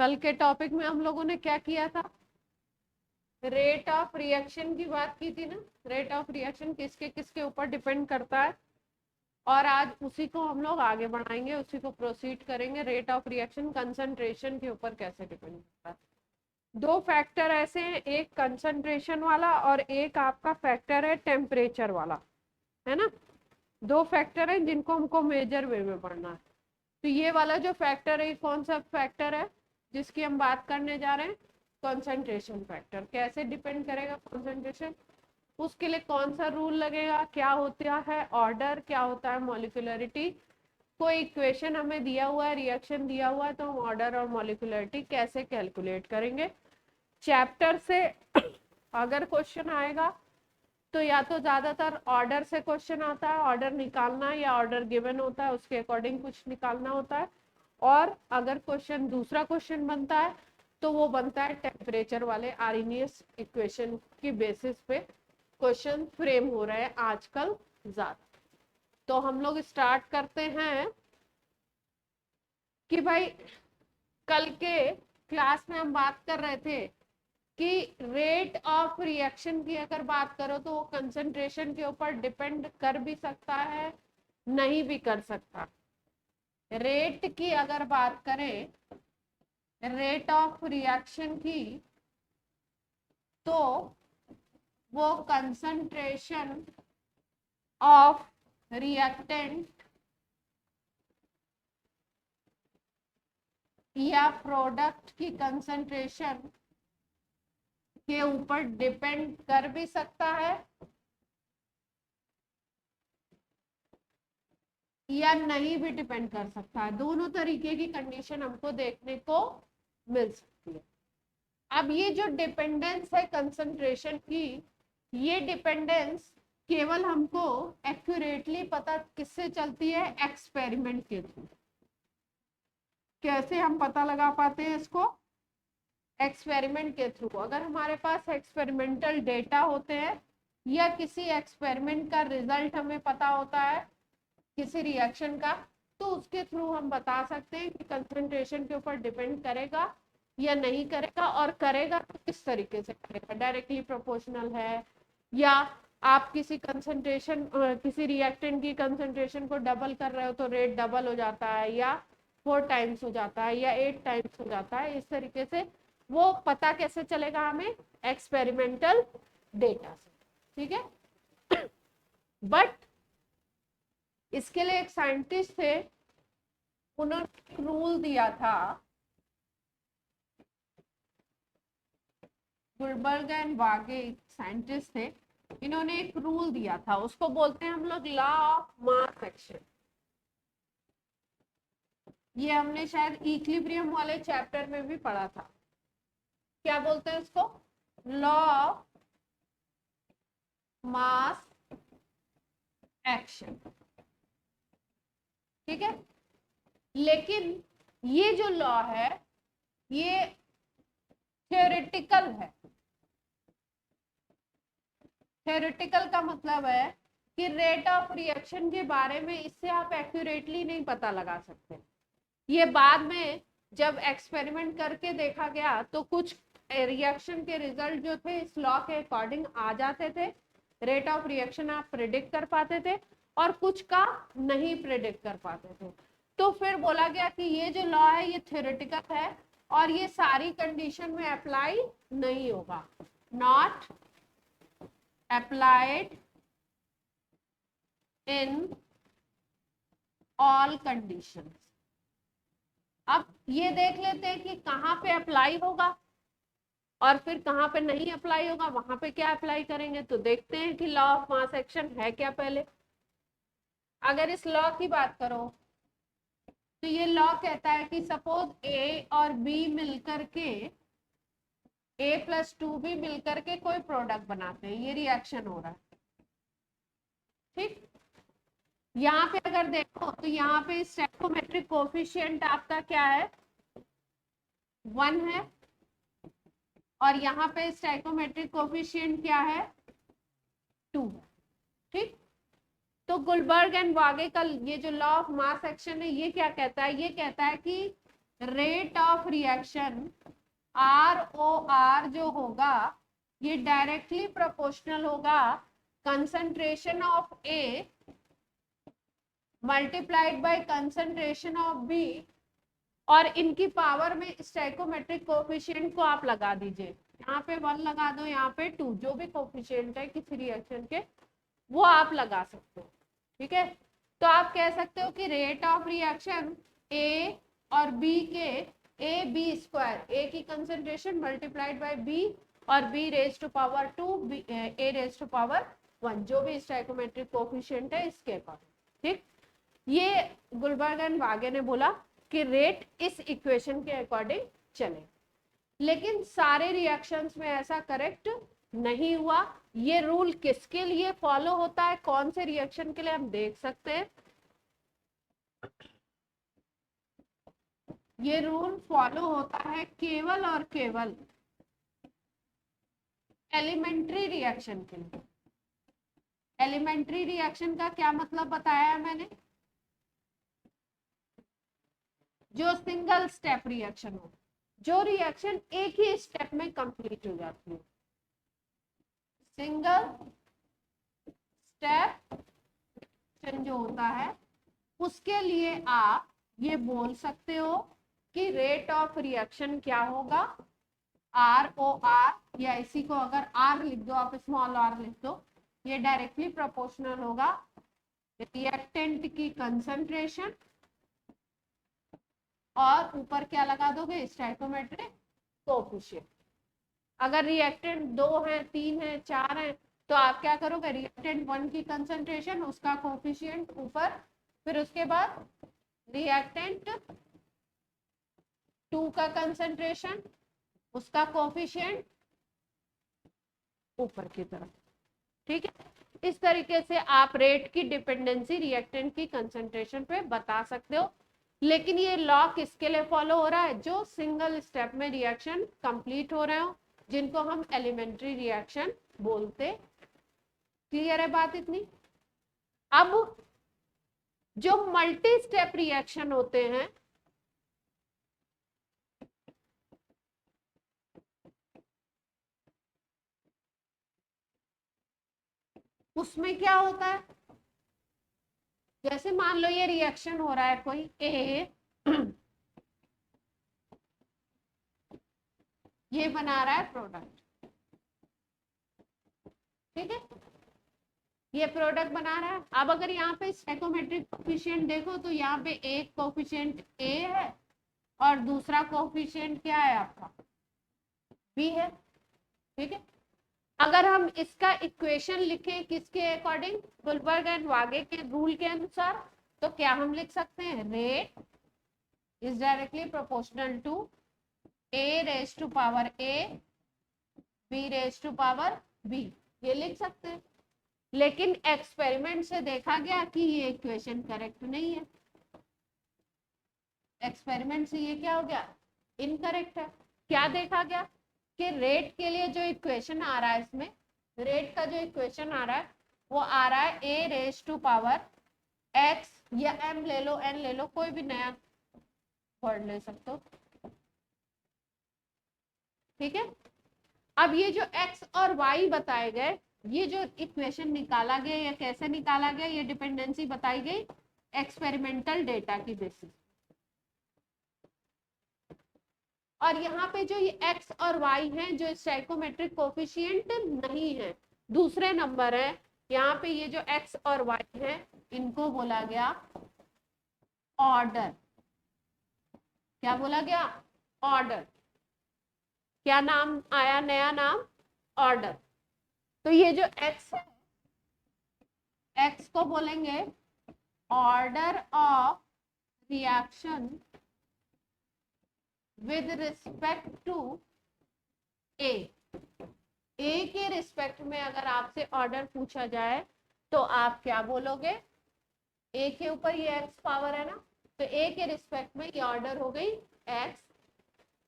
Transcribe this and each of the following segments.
कल के टॉपिक में हम लोगों ने क्या किया था? रेट ऑफ रिएक्शन की बात की थी ना। रेट ऑफ रिएक्शन किसके किसके ऊपर डिपेंड करता है, और आज उसी को हम लोग आगे बढ़ाएंगे, उसी को प्रोसीड करेंगे। रेट ऑफ रिएक्शन कंसंट्रेशन के ऊपर कैसे डिपेंड करता है। दो फैक्टर ऐसे हैं, एक कंसंट्रेशन वाला और एक आपका फैक्टर है टेम्परेचर वाला, है ना। दो फैक्टर हैं जिनको हमको मेजर वे में पढ़ना है। तो ये वाला जो फैक्टर है, कौन सा फैक्टर है जिसकी हम बात करने जा रहे हैं? Concentration factor. कैसे डिपेंड करेगा कंसंट्रेशन? उसके लिए कौन सा रूल लगेगा, क्या होता है ऑर्डर, क्या होता है मॉलिक्यूलरिटी। कोई इक्वेशन हमें दिया हुआ है, रिएक्शन दिया हुआ है, तो हम ऑर्डर और मॉलिक्यूलरिटी कैसे कैलकुलेट करेंगे। चैप्टर से अगर क्वेश्चन आएगा तो या तो ज्यादातर ऑर्डर से क्वेश्चन आता है, ऑर्डर निकालना, या ऑर्डर गिवन होता है उसके अकॉर्डिंग कुछ निकालना होता है। और अगर क्वेश्चन दूसरा क्वेश्चन बनता है तो वो बनता है टेम्परेचर वाले आर्हेनियस इक्वेशन की बेसिस पे क्वेश्चन फ्रेम हो रहे हैं आजकल ज्यादा। तो हम लोग स्टार्ट करते हैं कि भाई कल के क्लास में हम बात कर रहे थे कि रेट ऑफ रिएक्शन की अगर बात करो तो वो कंसंट्रेशन के ऊपर डिपेंड कर भी सकता है, नहीं भी कर सकता। रेट की अगर बात करें, रेट ऑफ रिएक्शन की, तो वो कंसंट्रेशन ऑफ रिएक्टेंट या प्रोडक्ट की कंसंट्रेशन के ऊपर डिपेंड कर भी सकता है या नहीं भी डिपेंड कर सकता है। दोनों तरीके की कंडीशन हमको देखने को मिल सकती है। अब ये जो डिपेंडेंस है कंसंट्रेशन की, ये डिपेंडेंस केवल हमको एक्यूरेटली पता किससे चलती है? एक्सपेरिमेंट के थ्रू। कैसे हम पता लगा पाते हैं इसको? एक्सपेरिमेंट के थ्रू। अगर हमारे पास एक्सपेरिमेंटल डेटा होते हैं या किसी एक्सपेरिमेंट का रिजल्ट हमें पता होता है किसी रिएक्शन का, तो उसके थ्रू हम बता सकते हैं कि कंसंट्रेशन के ऊपर डिपेंड करेगा या नहीं करेगा, और करेगा तो किस तरीके से करेगा। डायरेक्टली प्रोपोर्शनल है, या आप किसी कंसंट्रेशन किसी रिएक्टेंट की कंसंट्रेशन को डबल कर रहे हो तो रेट डबल हो जाता है, या 4 टाइम्स हो जाता है, या 8 टाइम्स हो जाता है। इस तरीके से वो पता कैसे चलेगा हमें? एक्सपेरिमेंटल डेटा से। ठीक है। बट इसके लिए एक साइंटिस्ट थे, उन्होंने एक रूल दिया था। गुलबर्ग एंड वागे साइंटिस्ट थे, इन्होंने एक रूल दिया था, उसको बोलते हैं हम लोग लॉ ऑफ मास एक्शन। ये हमने शायद इक्विलिब्रियम वाले चैप्टर में भी पढ़ा था। क्या बोलते हैं इसको? Law of mass action. ठीक है। लेकिन ये जो लॉ है ये थ्योरेटिकल है। थ्योरेटिकल का मतलब है कि रेट ऑफ रिएक्शन के बारे में इससे आप एक्यूरेटली नहीं पता लगा सकते। ये बाद में जब एक्सपेरिमेंट करके देखा गया तो कुछ रिएक्शन के रिजल्ट जो थे इस लॉ के अकॉर्डिंग आ जाते थे, रेट ऑफ रिएक्शन आप प्रिडिक्ट कर पाते थे, और कुछ का नहीं प्रिडिक्ट कर पाते थे। तो फिर बोला गया कि ये जो लॉ है ये थ्योरेटिकल है और ये सारी कंडीशन में अप्लाई नहीं होगा, not applied in all conditions. अब ये देख लेते हैं कि कहाँ पे अप्लाई होगा और फिर कहाँ पे नहीं अप्लाई होगा, वहां पे क्या अप्लाई करेंगे। तो देखते हैं कि लॉ ऑफ मास एक्शन है क्या पहले। अगर इस लॉ की बात करो तो ये लॉ कहता है कि सपोज ए और बी मिलकर के, ए प्लस 2 भी मिलकर के कोई प्रोडक्ट बनाते हैं, ये रिएक्शन हो रहा है। ठीक। यहाँ पे अगर देखो तो यहाँ पे स्टोइकोमेट्रिक कोफिशिएंट आपका क्या है? 1 है, और यहाँ पे स्टोइकोमेट्रिक कोफिशिएंट क्या है? 2 है। ठीक। तो गुलबर्ग एंड वागे का ये जो लॉ ऑफ मास एक्शन है ये क्या कहता है? ये कहता है कि रेट ऑफ रिएक्शन ROR जो होगा ये डायरेक्टली प्रोपोर्शनल होगा concentration of A multiplied by concentration of B, और इनकी पावर में स्टैइकोमेट्रिक कोएफिशिएंट को आप लगा दीजिए, यहाँ पे 1 लगा दो, यहाँ पे 2, जो भी कोएफिशिएंट है किसी रिएक्शन के वो आप लगा सकते हो। ठीक है, तो आप कह सकते हो कि रेट ऑफ रिएक्शन A और B के AB², A की कंसंट्रेशन मल्टीप्लाइड बाय B और B raise to power 2 A raise to power 1, जो भी स्टैइकोमेट्रिक कोएफिशिएंट है इसके अकॉर्डिंग। ठीक, ये गुलबर्ग एंड वागे ने बोला कि रेट इस इक्वेशन के अकॉर्डिंग चले, लेकिन सारे रिएक्शंस में ऐसा करेक्ट नहीं हुआ। ये रूल किसके लिए फॉलो होता है, कौन से रिएक्शन के लिए, हम देख सकते हैं। ये रूल फॉलो होता है केवल और केवल एलिमेंट्री रिएक्शन के लिए। एलिमेंट्री रिएक्शन का क्या मतलब बताया है मैंने, जो सिंगल स्टेप रिएक्शन हो, जो रिएक्शन एक ही स्टेप में कंप्लीट हो जाती है, सिंगल स्टेप जो होता है, उसके लिए आप ये बोल सकते हो कि रेट ऑफ रिएक्शन क्या होगा, ROR, या इसी को अगर R लिख दो आप, स्मॉल r लिख दो, ये डायरेक्टली प्रोपोर्शनल होगा रिएक्टेंट की कंसंट्रेशन, और ऊपर क्या लगा दोगे, स्टैइकोमेट्रिक कोएफिशिएंट। अगर रिएक्टेंट 2 है, 3 है, 4 है, तो आप क्या करोगे, रिएक्टेंट 1 की कंसंट्रेशन, उसका कोएफिशिएंट ऊपर, फिर उसके बाद रिएक्टेंट 2 का कंसंट्रेशन, उसका कोएफिशिएंट ऊपर की तरफ। ठीक है, इस तरीके से आप रेट की डिपेंडेंसी रिएक्टेंट की कंसंट्रेशन पे बता सकते हो। लेकिन ये लॉ किसके लिए फॉलो हो रहा है, जो सिंगल स्टेप में रिएक्शन कंप्लीट हो रहे हो, जिनको हम एलिमेंट्री रिएक्शन बोलते। क्लियर है बात इतनी। अब जो मल्टी स्टेप रिएक्शन होते हैं, उसमें क्या होता है, जैसे मान लो ये रिएक्शन हो रहा है कोई ए, ये बना रहा है प्रोडक्ट, ठीक है, ये प्रोडक्ट बना रहा है। अब अगर यहाँ पे स्टैइकोमेट्रिक कोएफिशिएंट देखो तो यहाँ पे एक कोएफिशिएंट ए है और दूसरा कोएफिशिएंट क्या है आपका, बी है। ठीक है, अगर हम इसका इक्वेशन लिखें किसके अकॉर्डिंग, गुलबर्ग एंड वागे के रूल के अनुसार, तो क्या हम लिख सकते हैं, rate is directly proportional to A raise to power A B raise to power B, ये लिख सकते हैं। लेकिन एक्सपेरिमेंट से देखा गया कि ये इक्वेशन करेक्ट नहीं है, एक्सपेरिमेंट से ये क्या हो गया, इनकरेक्ट है। क्या देखा गया कि रेट के लिए जो इक्वेशन आ रहा है, इसमें रेट का जो इक्वेशन आ रहा है वो आ रहा है ए रेज टू पावर एक्स, या एम ले लो, एन ले लो, कोई भी नया वर्ड ले सकते हो। ठीक है, अब ये जो x और y बताए गए, ये जो इक्वेशन निकाला गया या कैसे निकाला गया, ये डिपेंडेंसी बताई गई एक्सपेरिमेंटल डेटा की बेसिस। और यहाँ पे जो ये x और y हैं, जो स्टैइकोमेट्रिक कोएफिशिएंट नहीं है, दूसरे नंबर है, यहाँ पे ये जो x और y है इनको बोला गया ऑर्डर। क्या बोला गया, ऑर्डर। क्या नाम आया, नया नाम, ऑर्डर। तो ये जो x है, x को बोलेंगे order of reaction with respect to A. A के रिस्पेक्ट में अगर आपसे ऑर्डर पूछा जाए तो आप क्या बोलोगे, ए के ऊपर ये x पावर है ना, तो ए के रिस्पेक्ट में ये ऑर्डर हो गई x।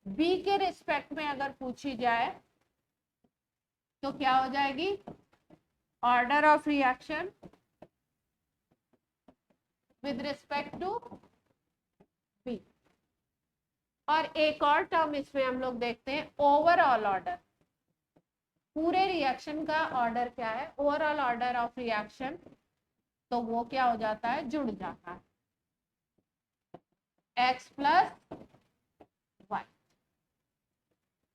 बी के रिस्पेक्ट में अगर पूछी जाए तो क्या हो जाएगी, order of reaction with respect to B. और एक और टर्म इसमें हम लोग देखते हैं ओवरऑल ऑर्डर। पूरे रिएक्शन का ऑर्डर क्या है, ओवरऑल ऑर्डर ऑफ रिएक्शन, तो वो क्या हो जाता है, जुड़ जाता है x प्लस वाई।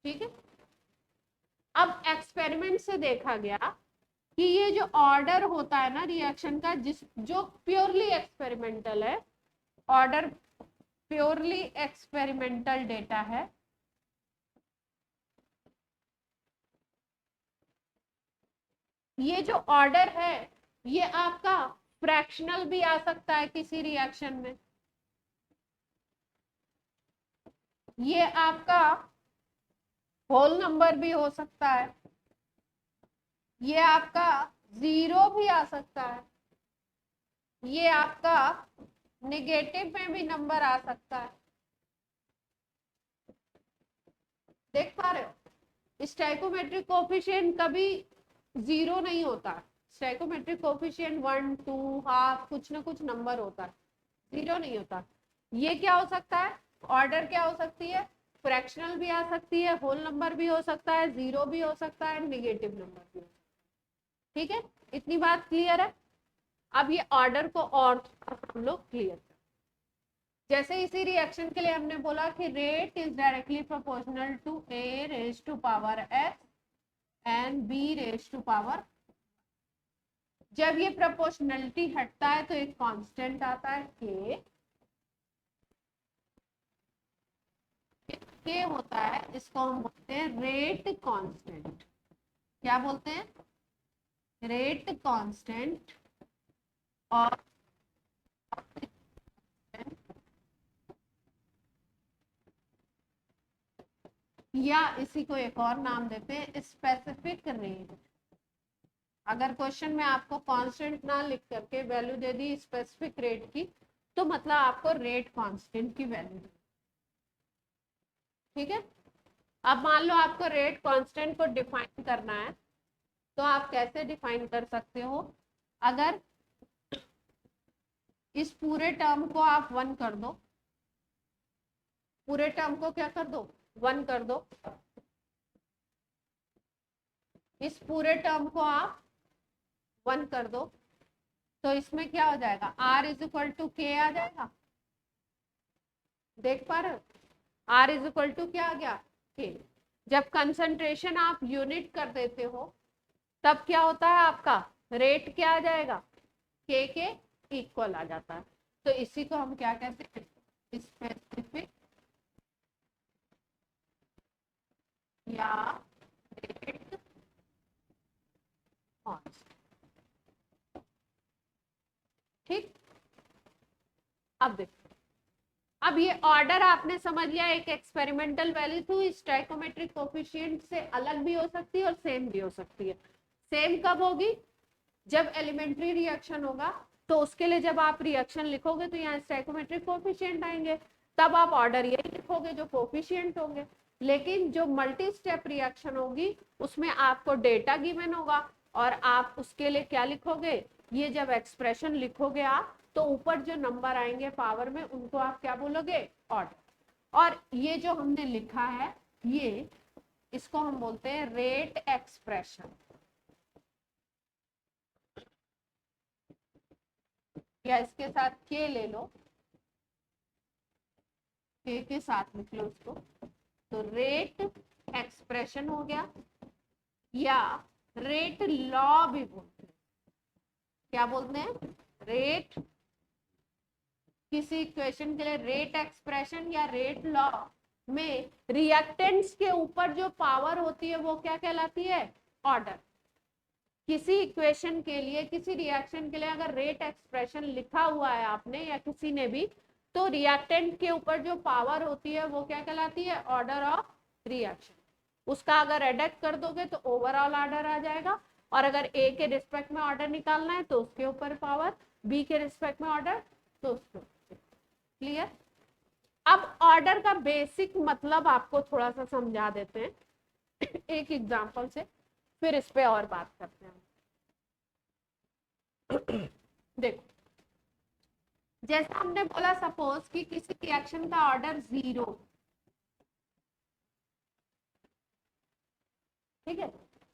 ठीक है, अब एक्सपेरिमेंट से देखा गया कि ये जो ऑर्डर होता है ना रिएक्शन का, जिस जो प्योरली एक्सपेरिमेंटल है, ऑर्डर प्योरली एक्सपेरिमेंटल डेटा है, ये जो ऑर्डर है ये आपका फ्रैक्शनल भी आ सकता है किसी रिएक्शन में, ये आपका होल नंबर भी हो सकता है, ये आपका जीरो भी आ सकता है, ये आपका नेगेटिव में भी नंबर आ सकता है। देख पा रहे हो, स्टोइकोमेट्रिक कोफिशिएंट कभी जीरो नहीं होता, स्टोइकोमेट्रिक कोफिशिएंट 1 2 हाफ कुछ ना कुछ नंबर होता है, जीरो नहीं होता। ये क्या हो सकता है, ऑर्डर क्या हो सकती है, फ्रैक्शनल भी आ सकती है, होल नंबर भी हो सकता है, जीरो भी हो सकता है, नेगेटिव नंबर भी हो सकता है। ठीक है, इतनी बात क्लियर है। अब ये ऑर्डर को और हम लोग क्लियर कर, जैसे इसी रिएक्शन के लिए हमने बोला कि rate is directly proportional to A raise to power X and B raise to power. जब ये प्रोपोर्शनलिटी हटता है तो एक कांस्टेंट आता है के होता है, इसको हम बोलते हैं रेट कांस्टेंट। क्या बोलते हैं, रेट कांस्टेंट। और या इसी को एक और नाम देते हैं स्पेसिफिक रेट। अगर क्वेश्चन में आपको कांस्टेंट ना लिख करके value they the specific rate की, तो मतलब आपको रेट कांस्टेंट की वैल्यू दी। ठीक है, अब मान लो आपको रेट कांस्टेंट को डिफाइन करना है, तो आप कैसे डिफाइन कर सकते हो, अगर इस पूरे टर्म को आप 1 कर दो, पूरे टर्म को क्या कर दो, 1 कर दो, इस पूरे टर्म को आप 1 कर दो, तो इसमें क्या हो जाएगा, R इज इक्वल टू के आ जाएगा। देख पा रहे हो, R इज इक्वल टू क्या आ गया, के। जब कंसंट्रेशन आप यूनिट कर देते हो तब क्या होता है, आपका रेट क्या आ जाएगा, के इक्वल आ जाता है। तो इसी को हम क्या कहते हैं, स्पेसिफिक या रेट कांस्टेंट। ठीक, अब देखो, अब ये ऑर्डर आपने समझ लिया, एक एक्सपेरिमेंटल वैल्यू थी, स्टोइकोमेट्रिक कोफिशिएंट से अलग भी हो सकती है और सेम भी हो सकती है। सेम कब होगी, जब एलिमेंट्री रिएक्शन होगा, तो उसके लिए जब आप रिएक्शन लिखोगे तो यहाँ स्टोइकोमेट्रिक कोफिशिएंट आएंगे, तब आप ऑर्डर यही लिखोगे जो कोफिशिएंट होंगे। लेकिन जो मल्टी स्टेप रिएक्शन होगी उसमें आपको डेटा गिवन होगा और आप उसके लिए क्या लिखोगे, ये जब एक्सप्रेशन लिखोगे आप, तो ऊपर जो नंबर आएंगे पावर में उनको आप क्या बोलोगे, ऑर्डर। और ये जो हमने लिखा है ये, इसको हम बोलते हैं रेट एक्सप्रेशन, या इसके साथ के ले लो, के साथ लिख लो उसको, तो रेट एक्सप्रेशन हो गया, या रेट लॉ भी बोलते हैं। क्या बोलते हैं, रेट, किसी इक्वेशन के लिए रेट एक्सप्रेशन या रेट लॉ में रिएक्टेंट्स के ऊपर जो पावर होती है वो क्या कहलाती है, ऑर्डर। किसी इक्वेशन के लिए, किसी रिएक्शन के लिए अगर रेट एक्सप्रेशन लिखा हुआ है आपने या किसी ने भी, तो रिएक्टेंट के ऊपर जो पावर होती है वो क्या कहलाती है, ऑर्डर ऑफ रिएक्शन। उसका अगर एडेक्ट कर दोगे तो ओवरऑल ऑर्डर आ जाएगा, और अगर ए के रिस्पेक्ट में ऑर्डर निकालना है तो उसके ऊपर पावर, बी के रिस्पेक्ट में ऑर्डर तो उसके ऊपर। क्लियर। अब ऑर्डर का बेसिक मतलब आपको थोड़ा सा समझा देते हैं एक एग्जांपल से, फिर इस पे और बात करते हैं। देखो, जैसा हमने बोला, सपोज कि किसी रिएक्शन का ऑर्डर 0, ठीक है,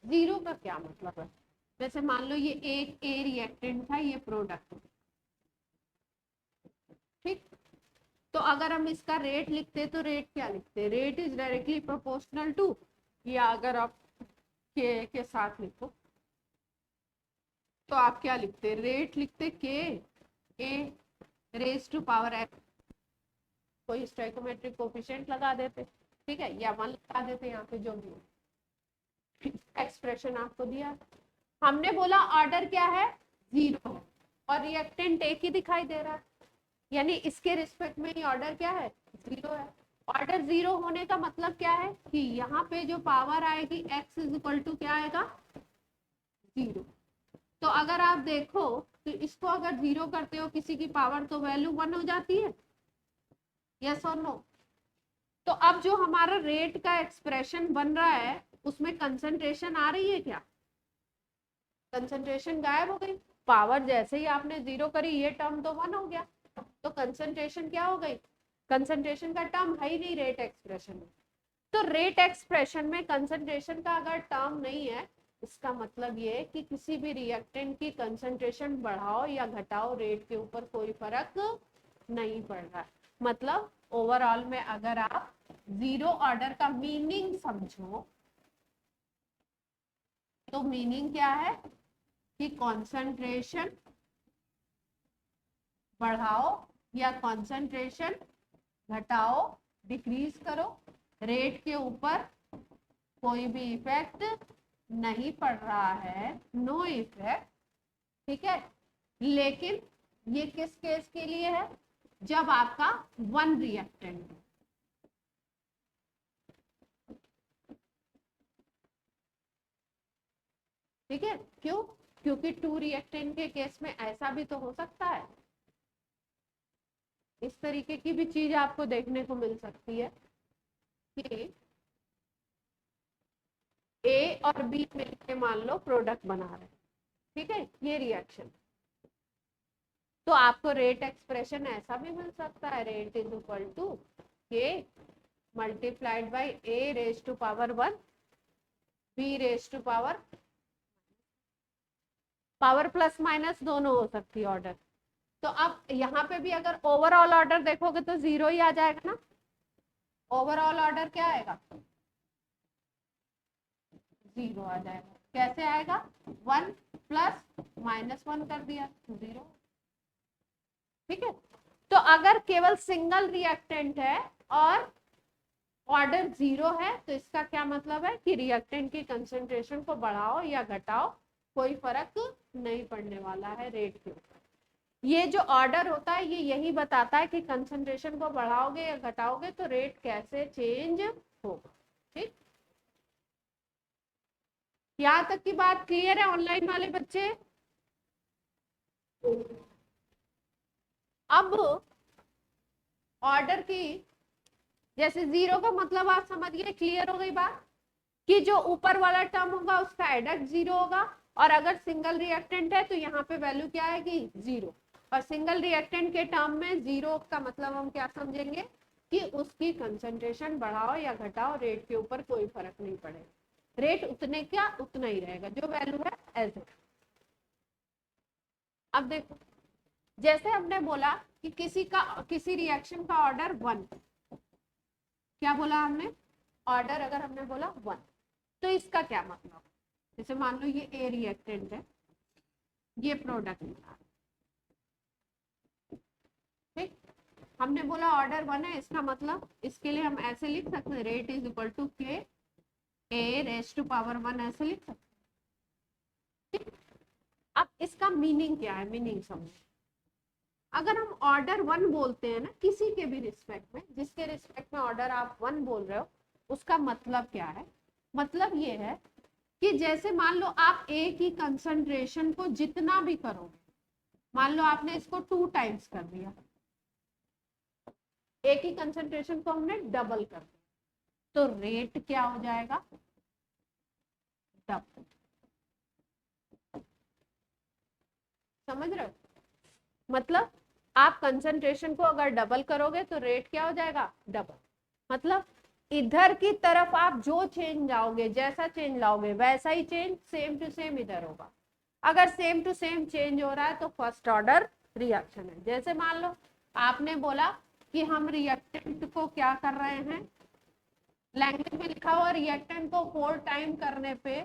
जीरो का क्या मतलब है, जैसे मान लो ये एक ए रिएक्टेंट था, ये प्रोडक्ट, ठीक। तो अगर हम इसका रेट लिखते तो रेट क्या लिखते, rate is directly proportional to, या अगर आप के साथ लिखो तो आप क्या लिखते, रेट लिखते के A raise to power x, कोई स्टोइकोमेट्रिक कोफिशिएंट लगा देते, ठीक है, या 1 लगा देते यहाँ पे, जो भी एक्सप्रेशन आपको दिया। हमने बोला ऑर्डर क्या है, 0 है, और रिएक्टेंट एक ही दिखाई दे रहा है, यानी इसके रिस्पेक्ट में ही ऑर्डर क्या है, 0 है। ऑर्डर 0 होने का मतलब क्या है कि यहाँ पे जो पावर आएगी x इज इक्वल टू क्या आएगा, 0। तो अगर आप देखो तो इसको अगर 0 करते हो किसी की पावर तो वैल्यू 1 हो जाती है, यस और नो। तो अब जो हमारा रेट का एक्सप्रेशन बन रहा है उसमें कंसंट्रेशन आ रही है क्या, कंसंट्रेशन गायब हो गई, पावर जैसे ही आपने 0 करी ये टर्म तो 1 हो गया, तो कंसंट्रेशन क्या हो गई, कंसंट्रेशन का टर्म है ही नहीं रेट एक्सप्रेशन में। तो रेट एक्सप्रेशन में कंसंट्रेशन का अगर टर्म नहीं है, इसका मतलब ये है कि किसी भी रिएक्टेंट की कंसंट्रेशन बढ़ाओ या घटाओ रेट के ऊपर कोई फर्क नहीं पड़ रहा है। मतलब ओवरऑल में अगर आप 0 ऑर्डर का मीनिंग समझो तो मीनिंग क्या है कि कंसंट्रेशन बढ़ाओ या कंसंट्रेशन घटाओ, डिक्रीज करो, रेट के ऊपर कोई भी इफेक्ट नहीं पड़ रहा है, नो इफेक्ट, ठीक है। लेकिन ये किस केस के लिए है, जब आपका 1 रिएक्टेंट है, ठीक है। क्यों, क्योंकि 2 रिएक्टेंट के केस में ऐसा भी तो हो सकता है, इस तरीके की भी चीज आपको देखने को मिल सकती है कि ए और बी मिलकर मान लो प्रोडक्ट बना रहे, ठीक है, ये रिएक्शन। तो आपको रेट एक्सप्रेशन ऐसा भी मिल सकता है, rate is equal to K multiplied by A raise to power 1 B raise to power plus minus दोनों हो सकती है ऑर्डर। तो अब यहाँ पे भी अगर ओवरऑल ऑर्डर देखोगे तो 0 ही आ जाएगा ना, ओवरऑल ऑर्डर क्या आएगा, 0 आ जाएगा। कैसे आएगा, 1 प्लस माइनस 1 कर दिया 0, ठीक है। तो अगर केवल सिंगल रिएक्टेंट है और ऑर्डर 0 है तो इसका क्या मतलब है कि रिएक्टेंट की कंसंट्रेशन को बढ़ाओ या घटाओ कोई फर्क नहीं पड़ने वाला है रेट के ऊपर। ये जो ऑर्डर होता है ये यही बताता है कि कंसंट्रेशन को बढ़ाओगे या घटाओगे तो रेट कैसे चेंज होगा, ठीक। यहां तक की बात क्लियर है ऑनलाइन वाले बच्चे। अब ऑर्डर की जैसे 0 का मतलब आप समझ गए, क्लियर हो गई बात कि जो ऊपर वाला टर्म होगा उसका एडक्ट 0 होगा, और अगर सिंगल रिएक्टेंट है तो यहाँ पे वैल्यू क्या आएगी 0, और सिंगल रिएक्टेंट के टर्म में 0 का मतलब हम क्या समझेंगे कि उसकी कंसंट्रेशन बढ़ाओ या घटाओ रेट के ऊपर कोई फर्क नहीं पड़ेगा, रेट उतने क्या उतना ही रहेगा, जो वैल्यू है एज इट। अब देखो जैसे हमने बोला कि किसी रिएक्शन का ऑर्डर 1, क्या बोला हमने, ऑर्डर अगर हमने बोला 1 तो इसका क्या मतलब, जैसे मान लो ये ए रिएक्टेंट है, ये प्रोडक्ट बना, ठीक। हमने बोला ऑर्डर 1 है, इसका मतलब इसके लिए हम ऐसे लिख सकते हैं, rate is equal to k A raise to power 1, ऐसे लिख सकते हैं। अब इसका मीनिंग क्या है, मीनिंग समझो। अगर हम ऑर्डर 1 बोलते हैं ना किसी के भी रिस्पेक्ट में, जिसके रिस्पेक्ट में ऑर्डर आप 1 बोल रहे हो, उसका मतलब क्या है, मतलब ये है कि जैसे मान लो आप ए की कंसंट्रेशन को जितना भी करोगे, मान लो आपने इसको 2 टाइम्स कर दिया, ए की कंसंट्रेशन को हमने डबल कर दिया, तो रेट क्या हो जाएगा, डबल। समझ रहे हो, मतलब आप कंसंट्रेशन को अगर डबल करोगे तो रेट क्या हो जाएगा, डबल। मतलब इधर की तरफ आप जो चेंज लाओगे, जैसा चेंज लाओगे वैसा ही चेंज सेम टू सेम इधर होगा। अगर सेम टू सेम चेंज हो रहा है तो फर्स्ट ऑर्डर रिएक्शन है। जैसे मान लो आपने बोला कि हम रिएक्टेंट को क्या कर रहे हैं, लैंग्वेज में लिखा हुआ रिएक्टेंट को 4 टाइम करने पे,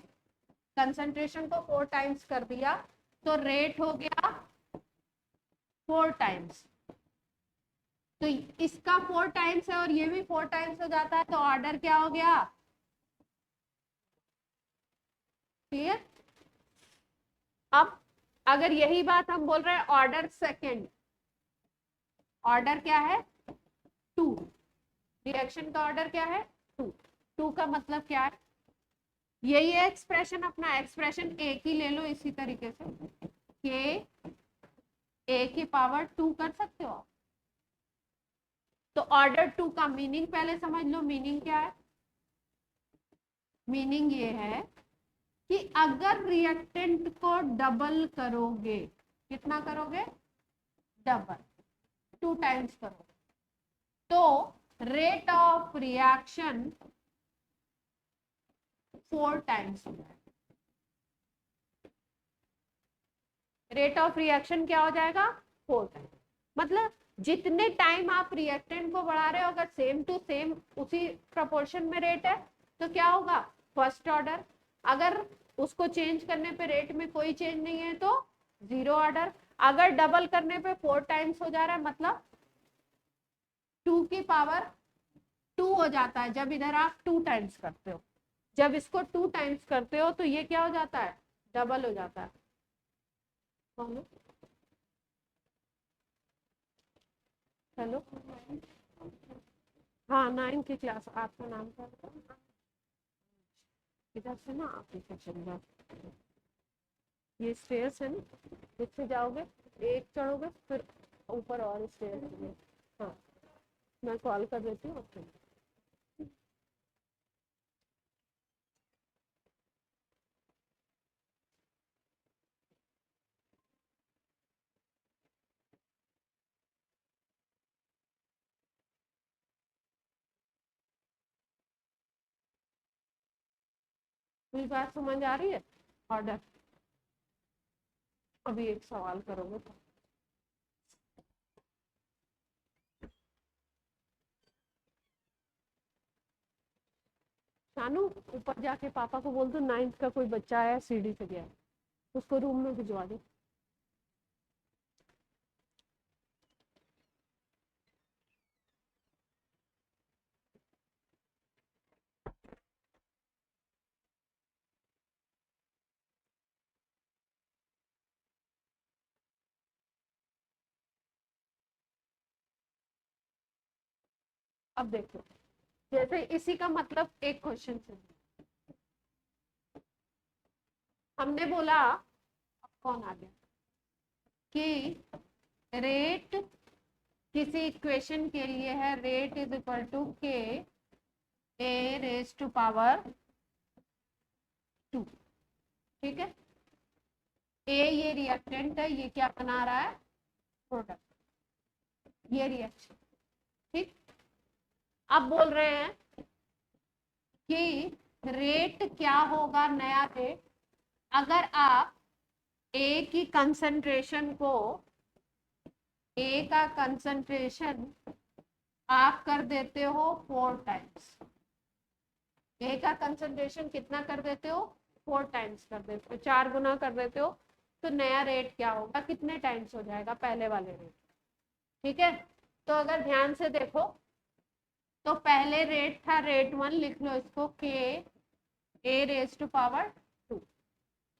कंसंट्रेशन को 4 टाइम्स कर दिया तो रेट हो गया 4 टाइम्स। तो इसका 4 टाइम्स है और ये भी 4 टाइम्स हो जाता है तो ऑर्डर क्या हो गया, क्लियर। अब अगर यही बात हम बोल रहे हैं ऑर्डर सेकेंड, ऑर्डर क्या है 2, रिएक्शन का ऑर्डर क्या है 2। 2 का मतलब क्या है, यही है एक्सप्रेशन, अपना एक्सप्रेशन एक ही ले लो इसी तरीके से, के ए की पावर 2 कर सकते हो। तो ऑर्डर 2 का मीनिंग पहले समझ लो, मीनिंग क्या है, मीनिंग ये है कि अगर रिएक्टेंट को डबल करोगे, कितना करोगे, डबल, 2 टाइम्स करोगे तो रेट ऑफ रिएक्शन 4 टाइम्स हो जाएगा। रेट ऑफ रिएक्शन क्या हो जाएगा 4 टाइम्स। मतलब जितने टाइम आप रिएक्टेंट को बढ़ा रहे हो अगर सेम टू सेम उसी प्रोपोर्शन में रेट है तो क्या होगा फर्स्ट ऑर्डर। अगर उसको चेंज करने पे रेट में कोई चेंज नहीं है तो 0 ऑर्डर। अगर डबल करने पे 4 टाइम्स हो जा रहा है मतलब 2 की पावर 2 हो जाता है जब इधर आप 2 टाइम्स करते हो। जब इसको 2 टाइम्स करते हो तो ये क्या हो जाता है, डबल हो जाता है। हेलो, हाँ 9 की क्लास, आपका नाम क्या था, इधर से ना आप इधर चले जाओ, ये स्टेयर्स है ना, इससे जाओगे, एक चढ़ोगे फिर ऊपर और स्टेयर्स है। हाँ मैं कॉल कर देती हूँ आपको। पूरी बात समझ आ रही है, ऑर्डर। अभी एक सवाल करोगे तो शानू ऊपर जाके पापा को बोल दो 9th का कोई बच्चा आया सीढ़ी से गया, उसको रूम में भिजवा दो। अब देखो जैसे इसी का मतलब एक क्वेश्चन से हमने बोला, अब कौन आ गया, कि रेट किसी इक्वेशन के लिए है rate is equal to k A raise to power 2, ठीक है। ए ये रिएक्टेंट है, ये क्या बना रहा है प्रोडक्ट, ये रिएक्शन, ठीक। अब बोल रहे हैं कि रेट क्या होगा, नया रेट, अगर आप ए की कंसंट्रेशन को, ए का कंसंट्रेशन आप कर देते हो 4 टाइम्स, ए का कंसंट्रेशन कितना कर देते हो 4 टाइम्स कर देते हो, 4 गुना कर देते हो, तो नया रेट क्या होगा, कितने टाइम्स हो जाएगा पहले वाले रेट, ठीक है। तो अगर ध्यान से देखो तो पहले रेट था रेट 1, लिख लो इसको के ए रेज टू पावर 2,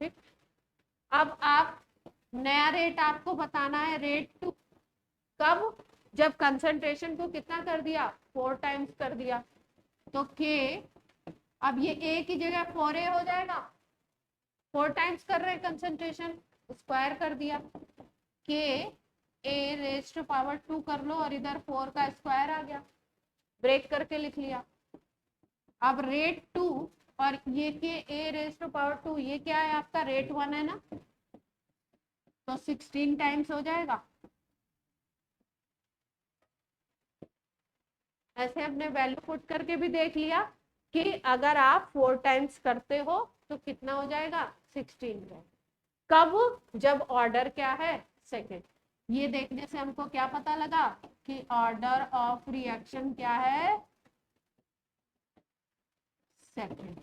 ठीक। अब आप नया रेट आपको बताना है रेट 2 कब, जब कंसंट्रेशन को कितना कर दिया 4 टाइम्स कर दिया, तो के, अब ये ए की जगह 4a हो जाएगा, 4 टाइम्स कर रहे हैं कंसंट्रेशन, स्क्वायर कर दिया, के ए रेज टू पावर 2 कर लो और इधर 4 का स्क्वायर आ गया, ब्रेक करके लिख लिया। अब रेट 2 और ये के ए रेज टू पावर 2 ये क्या है आपका रेट 1 है ना, तो 16 टाइम्स हो जाएगा, ऐसे हमने वैल्यू पुट करके भी देख लिया कि अगर आप 4 टाइम्स करते हो तो कितना हो जाएगा 16 कब, जब ऑर्डर क्या है सेकेंड। ये देखने से हमको क्या पता लगा कि ऑर्डर ऑफ रिएक्शन क्या है सेकेंड।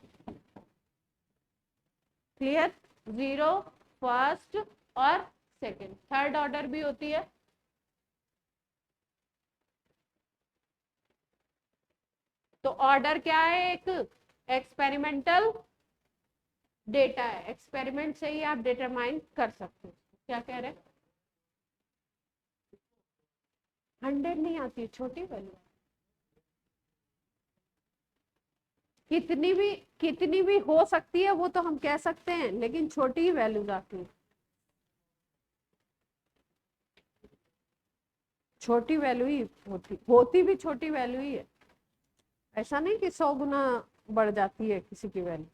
क्लियर, 0 फर्स्ट और सेकेंड, थर्ड ऑर्डर भी होती है। तो ऑर्डर क्या है, एक एक्सपेरिमेंटल डेटा है, एक्सपेरिमेंट से ही आप डिटरमाइन कर सकते हो। क्या कह रहे हैं, 100 नहीं आती है, छोटी वैल्यू, कितनी भी हो सकती है वो तो हम कह सकते हैं, लेकिन छोटी ही वैल्यूज आती है, छोटी वैल्यू ही होती भी छोटी वैल्यू ही है। ऐसा नहीं कि 100 गुना बढ़ जाती है किसी की वैल्यू।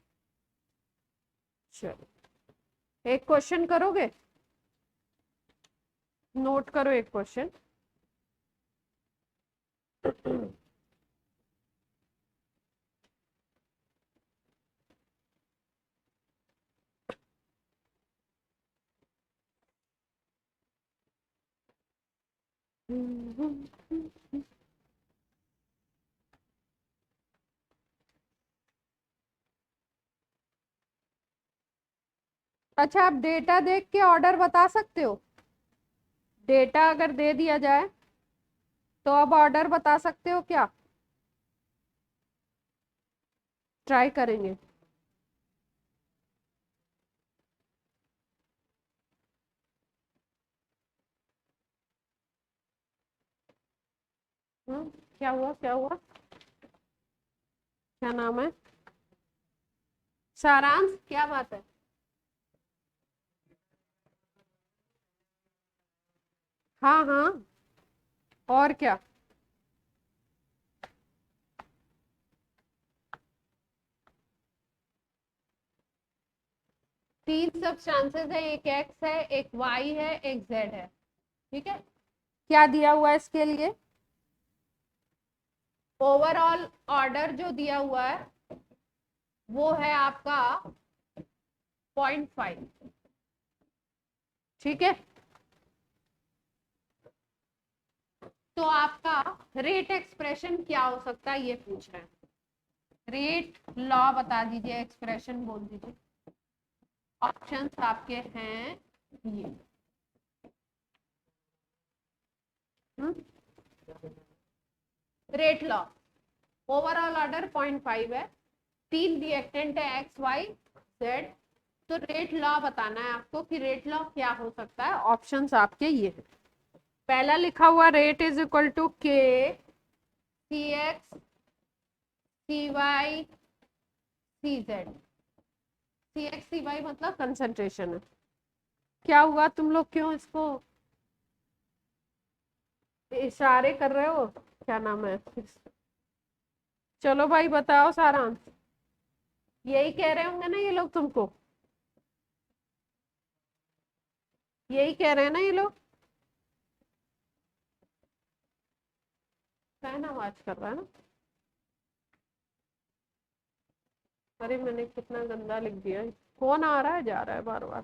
चलो एक क्वेश्चन करोगे, नोट करो एक क्वेश्चन। अच्छा, आप डेटा देख के ऑर्डर बता सकते हो, डेटा अगर दे दिया जाए तो अब ऑर्डर बता सकते हो क्या, ट्राई करेंगे। क्या हुआ, क्या हुआ, क्या नाम है, सारांश क्या बात है। हाँ हाँ, और क्या, 3 सब्सटेंसेस है, एक एक्स है, एक वाई है, एक जेड है। ठीक है, क्या दिया हुआ है इसके लिए, ओवरऑल ऑर्डर जो दिया हुआ है वो है आपका 0.5। ठीक है, तो आपका रेट एक्सप्रेशन क्या हो सकता है ये पूछ रहे हैं, रेट लॉ बता दीजिए, एक्सप्रेशन बोल दीजिए। ऑप्शंस आपके हैं ये, रेट लॉ, ओवरऑल ऑर्डर 0.5 है, 3 रिएक्टेंट है एक्स वाई जेड, तो रेट लॉ बताना है आपको कि रेट लॉ क्या हो सकता है। ऑप्शंस आपके ये है, पहला लिखा हुआ रेट इज इक्वल टू के सी एक्स सी वाई सी जेड, सी एक्स सी वाई मतलब कंसंट्रेशन है। क्या हुआ, तुम लोग क्यों इसको इशारे कर रहे हो, क्या नाम है, चलो भाई बताओ सारांश, यही कह रहे होंगे ना ये लोग तुमको, यही कह रहे हैं ना ये लोग, फैन आवाज कर रहा है ना, अरे मैंने कितना गंदा लिख दिया, कौन आ रहा है जा रहा है बार बार,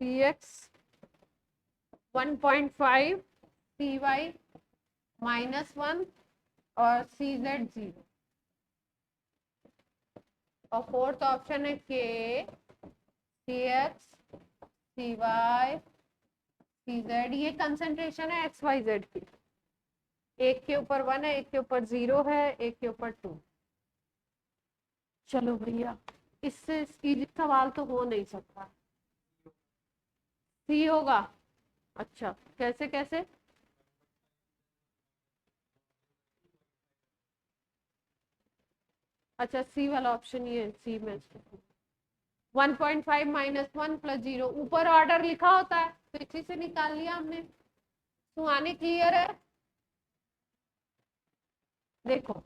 सी एक्स 1.5 सी वाई -1 और सी जेड 0, और फोर्थ ऑप्शन है के सी एक्स सी वाई सी जेड, ये कंसेंट्रेशन है एक्स वाई जेड की, एक के ऊपर 1 है, एक के ऊपर 0 है, एक के ऊपर 2। चलो भैया, इससे इजी सवाल तो हो नहीं सकता, सी होगा। अच्छा कैसे कैसे, अच्छा सी वाला ऑप्शन, ये सी में 1.5 -1 + 0, ऊपर ऑर्डर लिखा होता है तो इसी से निकाल लिया हमने। सुहानी क्लियर है, देखो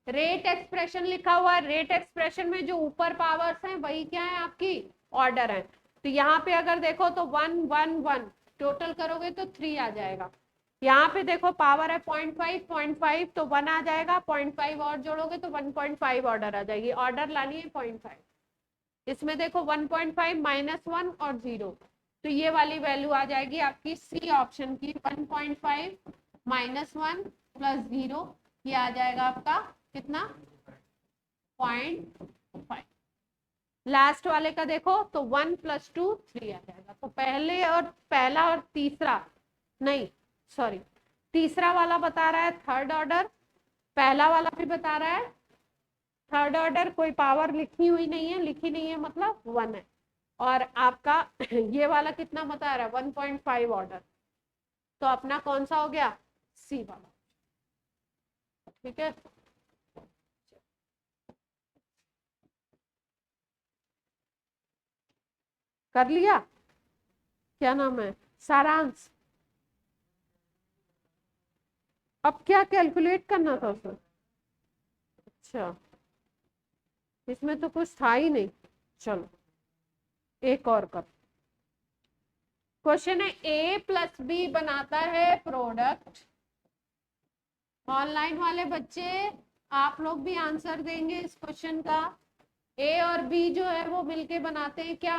रेट एक्सप्रेशन लिखा हुआ है, रेट एक्सप्रेशन में जो ऊपर पावर्स हैं वही क्या है आपकी ऑर्डर है, तो यहाँ पे अगर देखो तो 1 1 1 टोटल करोगे तो 3 आ जाएगा, यहाँ पे देखो पावर है 0.5, 0.5 तो 1 आ जाएगा, 0.5 और जोड़ोगे तो 1.5 ऑर्डर आ जाएगी, ऑर्डर लानी है 0.5। इसमें देखो 1.5 -1 और 0, तो ये वाली वैल्यू आ जाएगी आपकी सी ऑप्शन की, 1.5 -1 + 0, ये आ जाएगा आपका कितना 0.5। लास्ट वाले का देखो तो 1 + 2 3 आ जाएगा। तो पहला और तीसरा नहीं, सॉरी, तीसरा वाला बता रहा है थर्ड ऑर्डर, पहला वाला भी बता रहा है थर्ड ऑर्डर, कोई पावर लिखी हुई नहीं है, लिखी नहीं है मतलब 1 है। और आपका ये वाला कितना बता रहा है 1.5 ऑर्डर, तो अपना कौन सा हो गया सी वाला। ठीक है, कर लिया, क्या नाम है, सारांश। अब क्या कैलकुलेट करना था उसमें, अच्छा इसमें तो कुछ था ही नहीं, चलो एक और कर। क्वेश्चन है ए + बी बनाता है प्रोडक्ट। ऑनलाइन वाले बच्चे आप लोग भी आंसर देंगे इस क्वेश्चन का। ए और बी जो है वो मिलके बनाते हैं क्या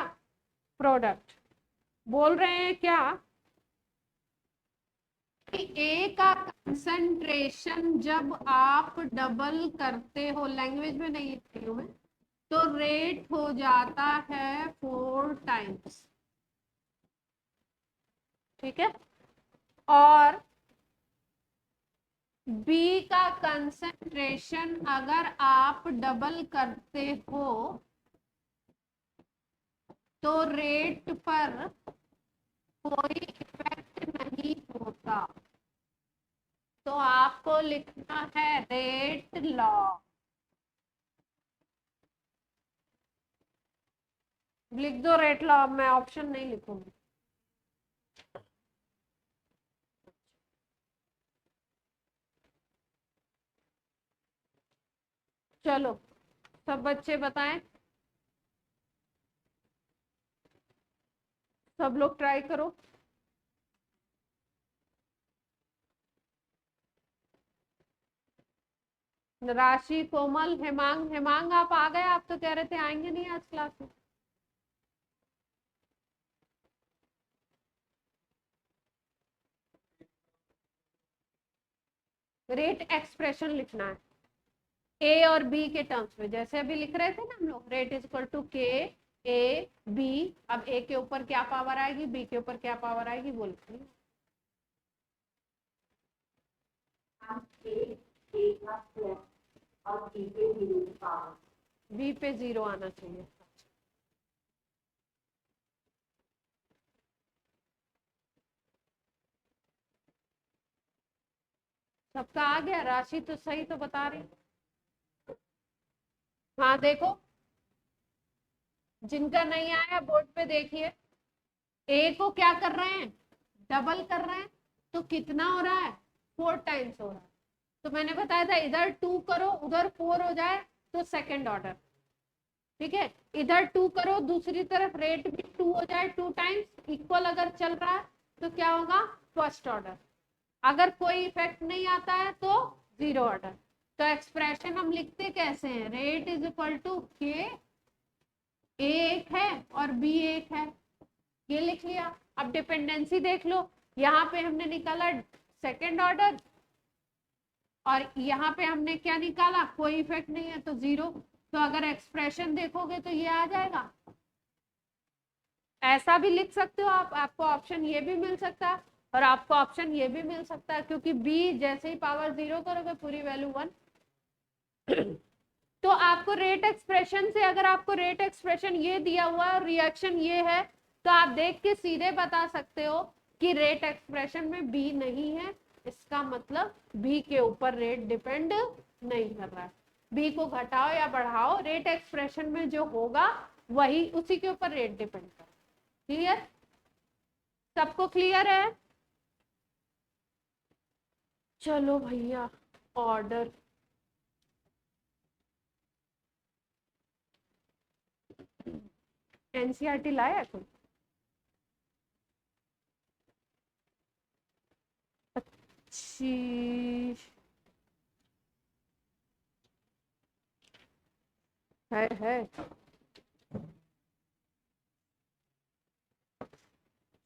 प्रोडक्ट, बोल रहे हैं क्या कि ए का कंसंट्रेशन जब आप डबल करते हो, लैंग्वेज में नहीं लिखती हूँ मैं, तो रेट हो जाता है 4 टाइम्स। ठीक है, और बी का कंसंट्रेशन अगर आप डबल करते हो तो रेट पर कोई इफेक्ट नहीं होता। तो आपको लिखना है रेट लॉ। लिख दो रेट लॉ, मैं ऑप्शन नहीं लिखूंगी। चलो सब बच्चे बताएं, सब लोग ट्राई करो। राशि, कोमल, हेमांग, हेमांग आप आ गए, आप तो कह रहे थे आएंगे नहीं आज क्लास में। रेट एक्सप्रेशन लिखना है ए और बी के टर्म्स में, जैसे अभी लिख रहे थे ना हम लोग, रेट = के ए बी। अब ए के ऊपर क्या पावर आएगी, बी के ऊपर क्या पावर आएगी, वो लिखनी है। बी पे 0 आना चाहिए। सबका आ गया, राशि तो सही तो बता रही। हाँ देखो, जिनका नहीं आया बोर्ड पे देखिए, ए को क्या कर रहे हैं डबल कर रहे हैं, तो कितना हो रहा है 4 टाइम्स हो रहा है। तो मैंने बताया था इधर 2 करो उधर 4 हो जाए तो सेकंड ऑर्डर। ठीक है, इधर 2 करो दूसरी तरफ रेट भी 2 हो जाए, 2 टाइम्स इक्वल अगर चल रहा है तो क्या होगा फर्स्ट ऑर्डर। अगर कोई इफेक्ट नहीं आता है तो 0 ऑर्डर। तो एक्सप्रेशन हम लिखते कैसे हैं, रेट = के ए एक है और बी एक है, ये लिख लिया। अब डिपेंडेंसी देख लो, यहाँ पे हमने निकाला सेकेंड ऑर्डर और यहाँ पे हमने क्या निकाला, कोई इफेक्ट नहीं है तो 0। तो अगर एक्सप्रेशन देखोगे तो ये आ जाएगा। ऐसा भी लिख सकते हो आप, आपको ऑप्शन ये भी मिल सकता है और आपको ऑप्शन ये भी मिल सकता है, क्योंकि बी जैसे ही पावर 0 करोगे पूरी वैल्यू 1। तो आपको रेट एक्सप्रेशन से, अगर आपको रेट एक्सप्रेशन ये दिया हुआ है और रिएक्शन ये है, तो आप देख के सीधे बता सकते हो कि रेट एक्सप्रेशन में बी नहीं है, इसका मतलब बी के ऊपर रेट डिपेंड नहीं कर रहा है। बी को घटाओ या बढ़ाओ, रेट एक्सप्रेशन में जो होगा वही उसी के ऊपर रेट डिपेंड कर। क्लियर, सबको क्लियर है। चलो भैया, ऑर्डर एनसीईआरटी लाया कोई? शी है।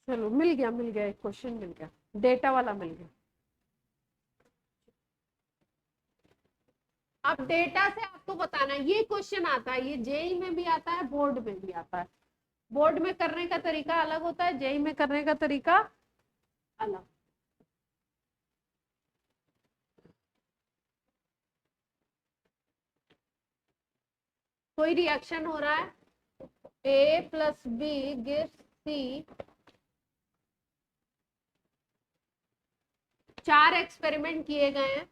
चलो मिल गया, एक क्वेश्चन मिल गया, डेटा वाला मिल गया। अब डेटा से आपको बताना है, ये क्वेश्चन आता है, ये जेई में भी आता है, बोर्ड में भी आता है। बोर्ड में करने का तरीका अलग होता है, जेई में करने का तरीका अलग। कोई रिएक्शन हो रहा है, A plus B gives C, 4 experiment किए गए हैं।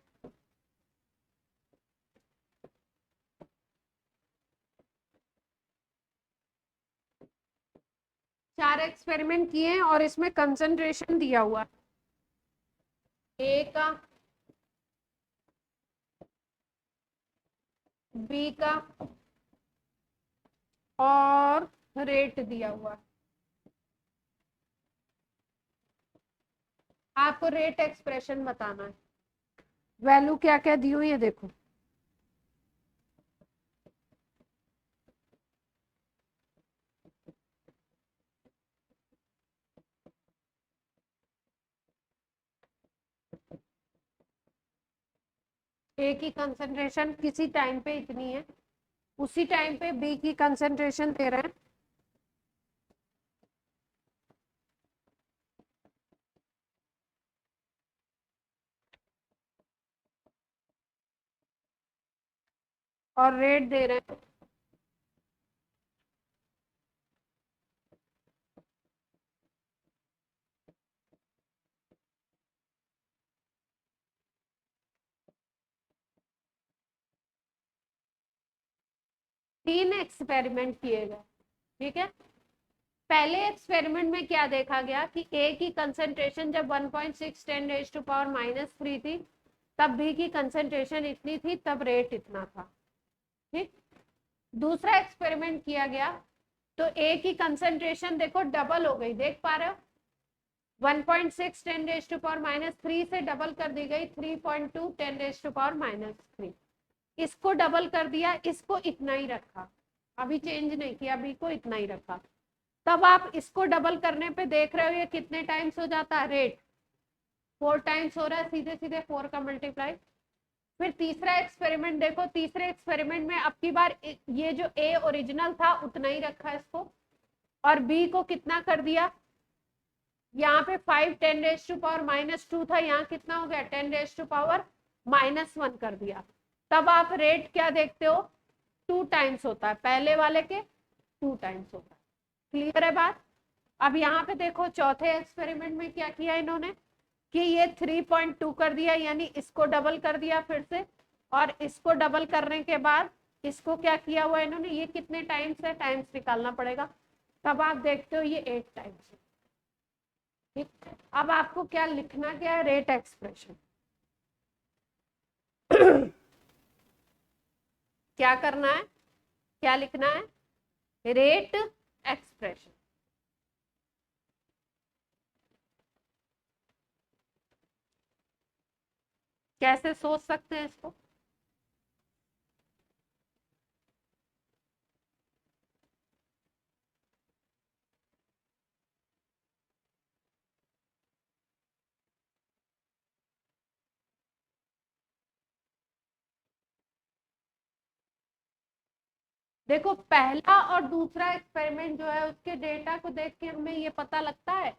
चार एक्सपेरिमेंट किए हैं और इसमें कंसंट्रेशन दिया हुआ है, ए का, बी का और रेट दिया हुआ है। आपको रेट एक्सप्रेशन बताना है, वैल्यू क्या क्या दी हुई है देखो। ए की कंसंट्रेशन किसी टाइम पे इतनी है, उसी टाइम पे बी की कंसंट्रेशन दे रहे हैं, और रेट दे रहे हैं। तीन एक्सपेरिमेंट किए गए, ठीक है। पहले एक्सपेरिमेंट में क्या देखा गया कि ए की कंसंट्रेशन जब 1.6 10⁻³ थी, तब बी की कंसंट्रेशन इतनी थी, तब रेट इतना था, ठीक। दूसरा एक्सपेरिमेंट किया गया तो ए की कंसंट्रेशन देखो डबल हो गई, देख पा रहे हो, 1.6 10⁻³ से डबल कर दी गई 3.2 10⁻³ इसको डबल कर दिया, इसको इतना ही रखा, अभी चेंज नहीं किया, बी को इतना ही रखा। तब आप इसको डबल करने पे देख रहे हो ये कितने टाइम्स हो जाता है, रेट 4 टाइम्स हो रहा है, सीधे सीधे 4 का मल्टीप्लाई। फिर तीसरा एक्सपेरिमेंट देखो, तीसरे एक्सपेरिमेंट में अब की बार ये जो ए ओरिजिनल था उतना ही रखा इसको, और बी को कितना कर दिया, यहाँ पे 5 10⁻² था, यहाँ कितना हो गया 10⁻⁻1 कर दिया। तब आप रेट क्या देखते हो, 2 टाइम्स होता है, पहले वाले के 2 टाइम्स होता है। क्लियर है बात। अब यहाँ पे देखो चौथे एक्सपेरिमेंट में क्या किया इन्होंने कि ये 3.2 कर दिया, यानी इसको डबल कर दिया फिर से, और इसको डबल करने के बाद इसको क्या किया हुआ इन्होंने, ये कितने टाइम्स है, टाइम्स निकालना पड़ेगा, तब आप देखते हो ये 8 टाइम्स है, ठीक। अब आपको क्या लिखना, क्या है, रेट एक्सप्रेशन। क्या करना है, क्या लिखना है, रेट एक्सप्रेशन। कैसे सोच सकते हैं इसको, देखो पहला और दूसरा एक्सपेरिमेंट जो है उसके डेटा को देख के हमें ये पता लगता है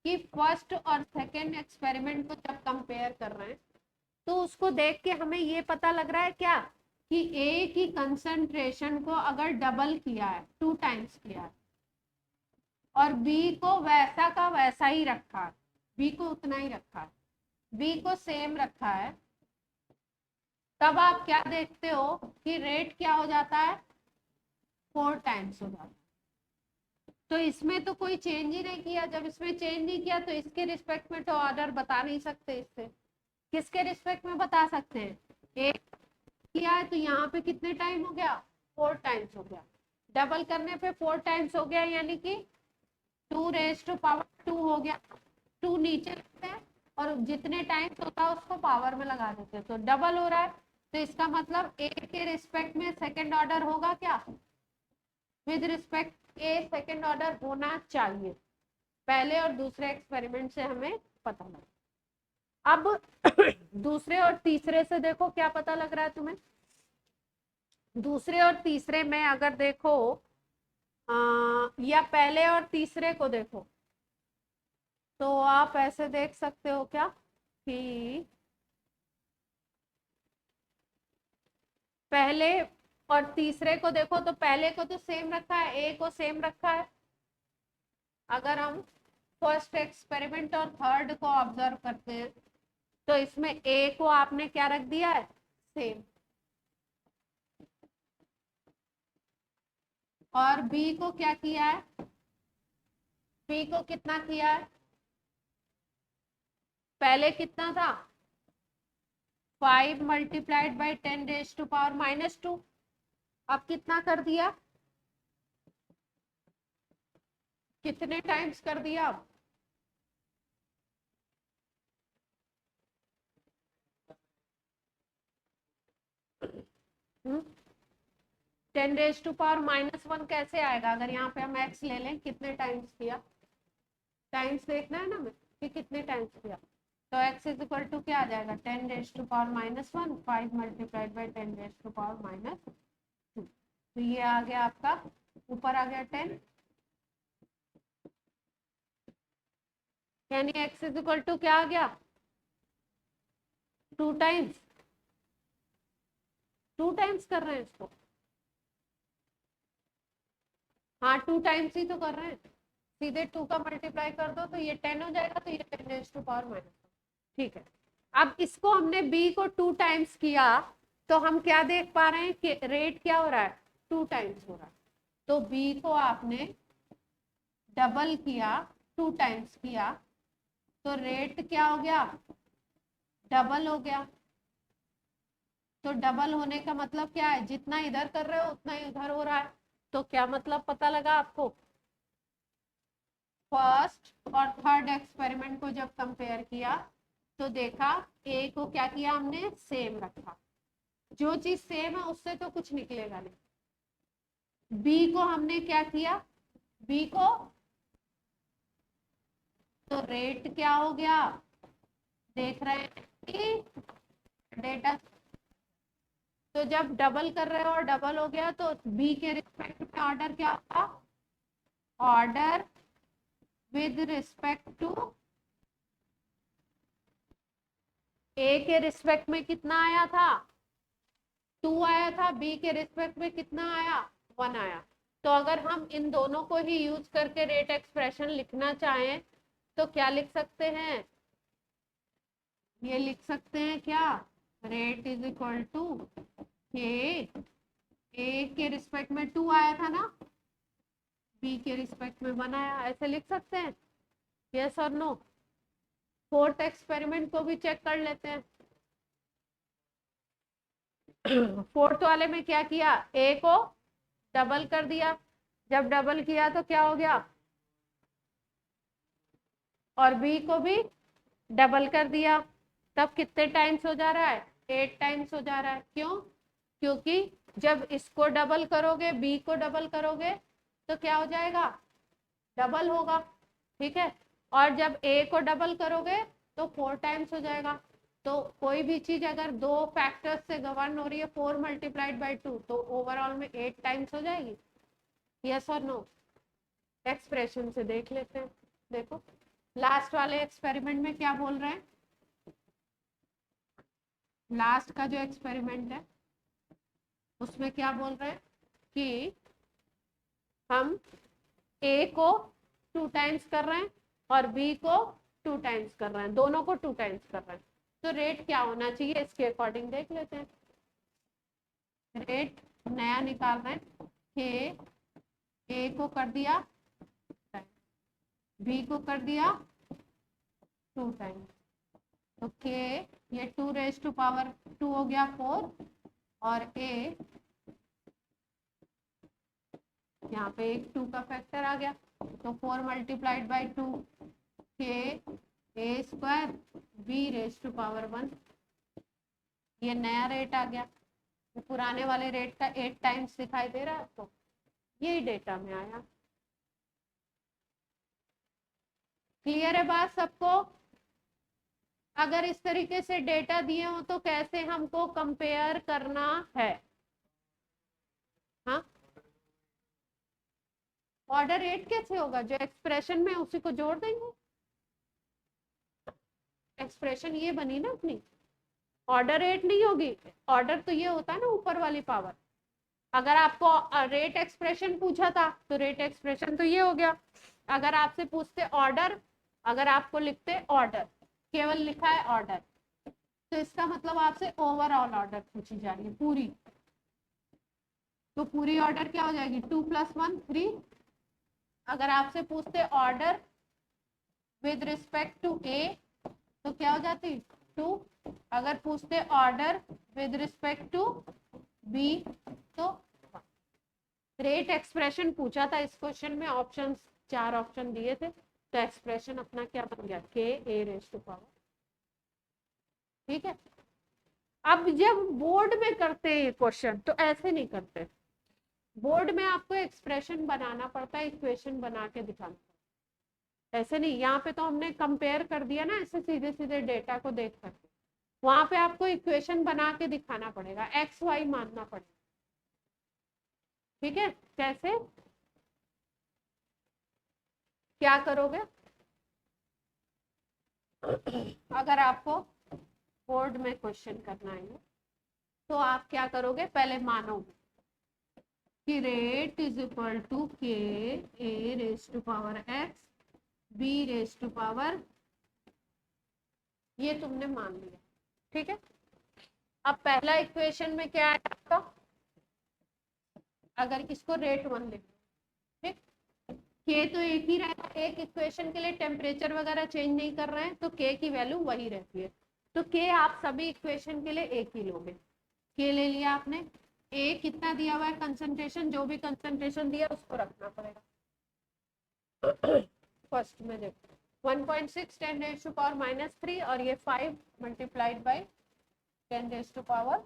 कि फर्स्ट और सेकेंड एक्सपेरिमेंट को जब कंपेयर कर रहे हैं तो उसको देख के हमें ये पता लग रहा है क्या कि ए की कंसंट्रेशन को अगर डबल किया है, 2 टाइम्स किया है, और बी को वैसा का वैसा ही रखा है, बी को उतना ही रखा है, बी को सेम रखा है, तब आप क्या देखते हो कि रेट क्या हो जाता है, 4 टाइम्स हो जाता है। तो इसमें तो कोई चेंज ही नहीं किया, जब इसमें चेंज नहीं किया तो इसके रिस्पेक्ट में तो ऑर्डर बता नहीं सकते, इससे किसके रिस्पेक्ट में बता सकते हैं, एक किया है तो यहाँ पे कितने टाइम हो गया, 4 टाइम्स हो गया, डबल करने पे 4 टाइम्स हो गया, यानी कि 2⁻² हो गया, 2 नीचे रखते हैं और जितने टाइम्स होता है उसको पावर में लगा देते हैं, तो डबल हो रहा है। तो इसका मतलब ए के रिस्पेक्ट में सेकंड ऑर्डर होगा क्या, with respect A second order होना चाहिए। पहले और दूसरे एक्सपेरिमेंट से हमें पता लगा। अब दूसरे और तीसरे से देखो क्या पता लग रहा है तुम्हें। दूसरे और तीसरे में अगर देखो या पहले और तीसरे को देखो, तो आप ऐसे देख सकते हो क्या कि पहले और तीसरे को देखो, तो पहले को तो सेम रखा है, ए को सेम रखा है। अगर हम फर्स्ट एक्सपेरिमेंट और थर्ड को ऑब्जर्व करते हैं, तो इसमें ए को आपने क्या रख दिया है, सेम, और बी को क्या किया है, बी को कितना किया है, पहले कितना था 5 मल्टीप्लाइड बाई 10⁻⁻²। अब कितना कर दिया, कितने टाइम्स कर दिया अब, हम्म 10⁻⁻1 कैसे आएगा, अगर यहाँ पे हम x ले लें, कितने टाइम्स किया, टाइम्स देखना है ना हमें कि कितने टाइम्स किया। तो x इज इक्वल टू क्या आ जाएगा, 10⁻⁻1, 5 मल्टीप्लाइड बाई 10⁻⁻2। तो ये आ गया आपका, ऊपर आ गया 10, यानी x इज इक्वल टू क्या आ गया, 2 टाइम्स, 2 टाइम्स कर रहे हैं इसको, हाँ 2 टाइम्स ही तो कर रहे हैं, सीधे 2 का मल्टीप्लाई कर दो तो ये 10 हो जाएगा, तो ये 10⁻⁻1। ठीक है। अब इसको हमने b को 2 टाइम्स किया, तो हम क्या देख पा रहे हैं कि रेट क्या हो रहा है, 2 टाइम्स हो रहा है। तो b को आपने डबल किया, 2 टाइम्स किया, तो रेट क्या हो गया, डबल हो गया। तो डबल होने का मतलब क्या है, जितना इधर कर रहे हो उतना ही उधर हो रहा है। तो क्या मतलब पता लगा आपको, फर्स्ट और थर्ड एक्सपेरिमेंट को जब कंपेयर किया तो देखा ए को क्या किया हमने, सेम रखा, जो चीज सेम है उससे तो कुछ निकलेगा नहीं। बी को हमने क्या किया, बी को, तो रेट क्या हो गया, देख रहे हैं कि डेटा, तो जब डबल कर रहे हो और डबल हो गया तो बी के रिस्पेक्ट में ऑर्डर क्या होगा, ऑर्डर विद रिस्पेक्ट टू ए के रिस्पेक्ट में कितना आया था, 2 आया था, बी के रिस्पेक्ट में कितना आया, 1 आया। तो अगर हम इन दोनों को ही यूज करके रेट एक्सप्रेशन लिखना चाहें तो क्या लिख सकते हैं, ये लिख सकते हैं क्या, rate is equal to k, ए के रिस्पेक्ट में 2 आया था ना, बी के रिस्पेक्ट में 1 आया, ऐसे लिख सकते हैं, यस और नो। फोर्थ एक्सपेरिमेंट को भी चेक कर लेते हैं। फोर्थ वाले में क्या किया, ए को डबल कर दिया, जब डबल किया तो क्या हो गया, और बी को भी डबल कर दिया, तब कितने टाइम्स हो जा रहा है, 8 टाइम्स हो जा रहा है। क्यों, क्योंकि जब इसको डबल करोगे, बी को डबल करोगे, तो क्या हो जाएगा, डबल होगा, ठीक है। और जब ए को डबल करोगे तो 4 टाइम्स हो जाएगा। तो कोई भी चीज अगर 2 फैक्टर्स से गवर्न हो रही है, 4 मल्टीप्लाइड बाई 2, तो ओवरऑल में 8 टाइम्स हो जाएगी, यस और नो। एक्सप्रेशन से देख लेते हैं। देखो लास्ट वाले एक्सपेरिमेंट में क्या बोल रहे हैं, लास्ट का जो एक्सपेरिमेंट है उसमें क्या बोल रहे हैं कि हम ए को 2 टाइम्स कर रहे हैं और बी को 2 टाइम्स कर रहे हैं, दोनों को 2 टाइम्स कर रहे हैं। तो रेट क्या होना चाहिए, इसके अकॉर्डिंग देख लेते हैं। रेट नया निकाल रहे हैं कि ए को कर दिया, बी को कर दिया 2 टाइम्स, तो के, ये 2⁻² हो गया 4, और ए यहाँ पे एक 2 का फैक्टर आ गया, तो 4 multiplied by 2 k A square B raise to power 1। ये नया रेट आ गया, पुराने वाले रेट का 8 टाइम्स दिखाई दे रहा है आपको, यही डेटा में आया। क्लियर है बात सबको? अगर इस तरीके से डेटा दिए हो तो कैसे हमको कंपेयर करना है? हाँ, ऑर्डर रेट कैसे होगा? जो एक्सप्रेशन में उसी को जोड़ देंगे। एक्सप्रेशन ये बनी ना अपनी, ऑर्डर रेट नहीं होगी। ऑर्डर तो ये होता है ना ऊपर वाली पावर। अगर आपको रेट एक्सप्रेशन पूछा था तो रेट एक्सप्रेशन तो ये हो गया। अगर आपसे पूछते ऑर्डर, अगर आपको लिखते ऑर्डर, केवल लिखा है ऑर्डर, तो इसका मतलब आपसे ओवरऑल ऑर्डर पूछी जा रही है पूरी। तो पूरी ऑर्डर क्या हो जाएगी? 2 + 1 3। अगर आपसे पूछते order with respect to A तो क्या हो जाती? 2। अगर पूछते order with respect to B तो रेट एक्सप्रेशन पूछा था इस क्वेश्चन में, ऑप्शंस 4 ऑप्शन दिए थे, तो एक्सप्रेशन अपना क्या बन गया? के ए रेज टू पावर। ठीक है। अब जब बोर्ड में करते हैं क्वेश्चन तो ऐसे नहीं करते। बोर्ड में आपको एक्सप्रेशन बनाना पड़ता है, इक्वेशन बना के दिखाना पड़ता है। ऐसे नहीं, यहाँ पे तो हमने कंपेयर कर दिया ना ऐसे सीधे सीधे डेटा को देख करके। वहां पे आपको इक्वेशन बना के दिखाना पड़ेगा, एक्स वाई मानना पड़ेगा। ठीक है, कैसे क्या करोगे? अगर आपको बोर्ड में क्वेश्चन करना है तो आप क्या करोगे? पहले मानोगे कि rate is equal to k A raise to power x B raise to power, ये तुमने मान लिया। ठीक है। अब पहला इक्वेशन में क्या है आपका? अगर इसको रेट 1 लिख, ठीक, के तो एक ही रहेगा, एक इक्वेशन के लिए टेम्परेचर वगैरह चेंज नहीं कर रहे हैं तो के की वैल्यू वही रहती है। तो के आप सभी इक्वेशन के लिए एक ही लोगे। के ले लिया आपने, ए कितना दिया हुआ है कंसंट्रेशन, जो भी कंसंट्रेशन दिया उसको रखना पड़ेगा। फर्स्ट में देखो 1.6 10⁻³ और ये 5 मल्टीप्लाइड बाई 10⁻⁴।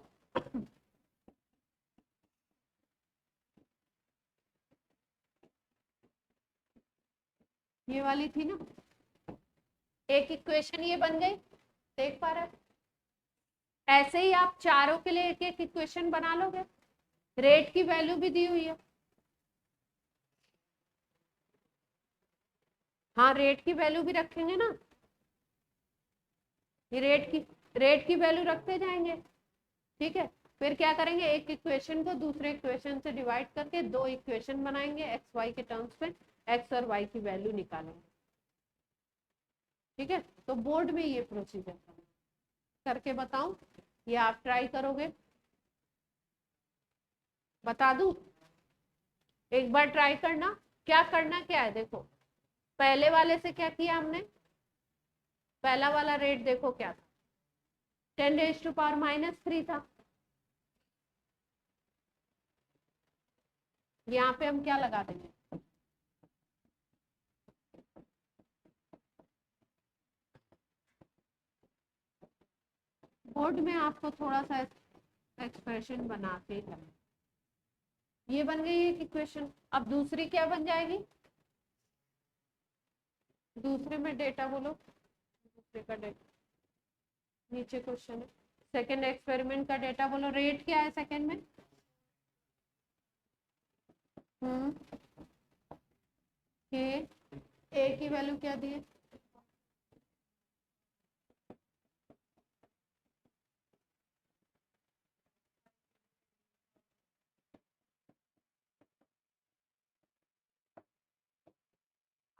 ये वाली थी ना, एक इक्वेशन ये बन गई, देख पा रहे? ऐसे ही आप चारों के लिए एक एक इक्वेशन बना लोगे। रेट की वैल्यू भी दी हुई है। हाँ, रेट की वैल्यू भी रखेंगे ना, ये रेट की वैल्यू रखते जाएंगे। ठीक है, फिर क्या करेंगे? एक इक्वेशन को दूसरे इक्वेशन से डिवाइड करके दो इक्वेशन बनाएंगे एक्स वाई के टर्म्स में, एक्स और वाई की वैल्यू निकालेंगे। ठीक है, तो बोर्ड में ये प्रोसीजर करके बताऊं, ये आप ट्राई करोगे? बता दूं? एक बार ट्राई करना। क्या करना क्या है? देखो पहले वाले से क्या किया हमने, पहला वाला रेट देखो क्या था, 10⁻³ था। यहाँ पे हम क्या लगा देंगे? बोर्ड में आपको थोड़ा सा एक्सप्रेशन बना के करना। ये बन गई एक इक्वेशन। अब दूसरी क्या बन जाएगी? दूसरे में डेटा बोलो, दूसरे का डेटा नीचे क्वेश्चन है। सेकेंड एक्सपेरिमेंट का डेटा बोलो, रेट क्या है सेकेंड में? के ए की वैल्यू क्या दी है?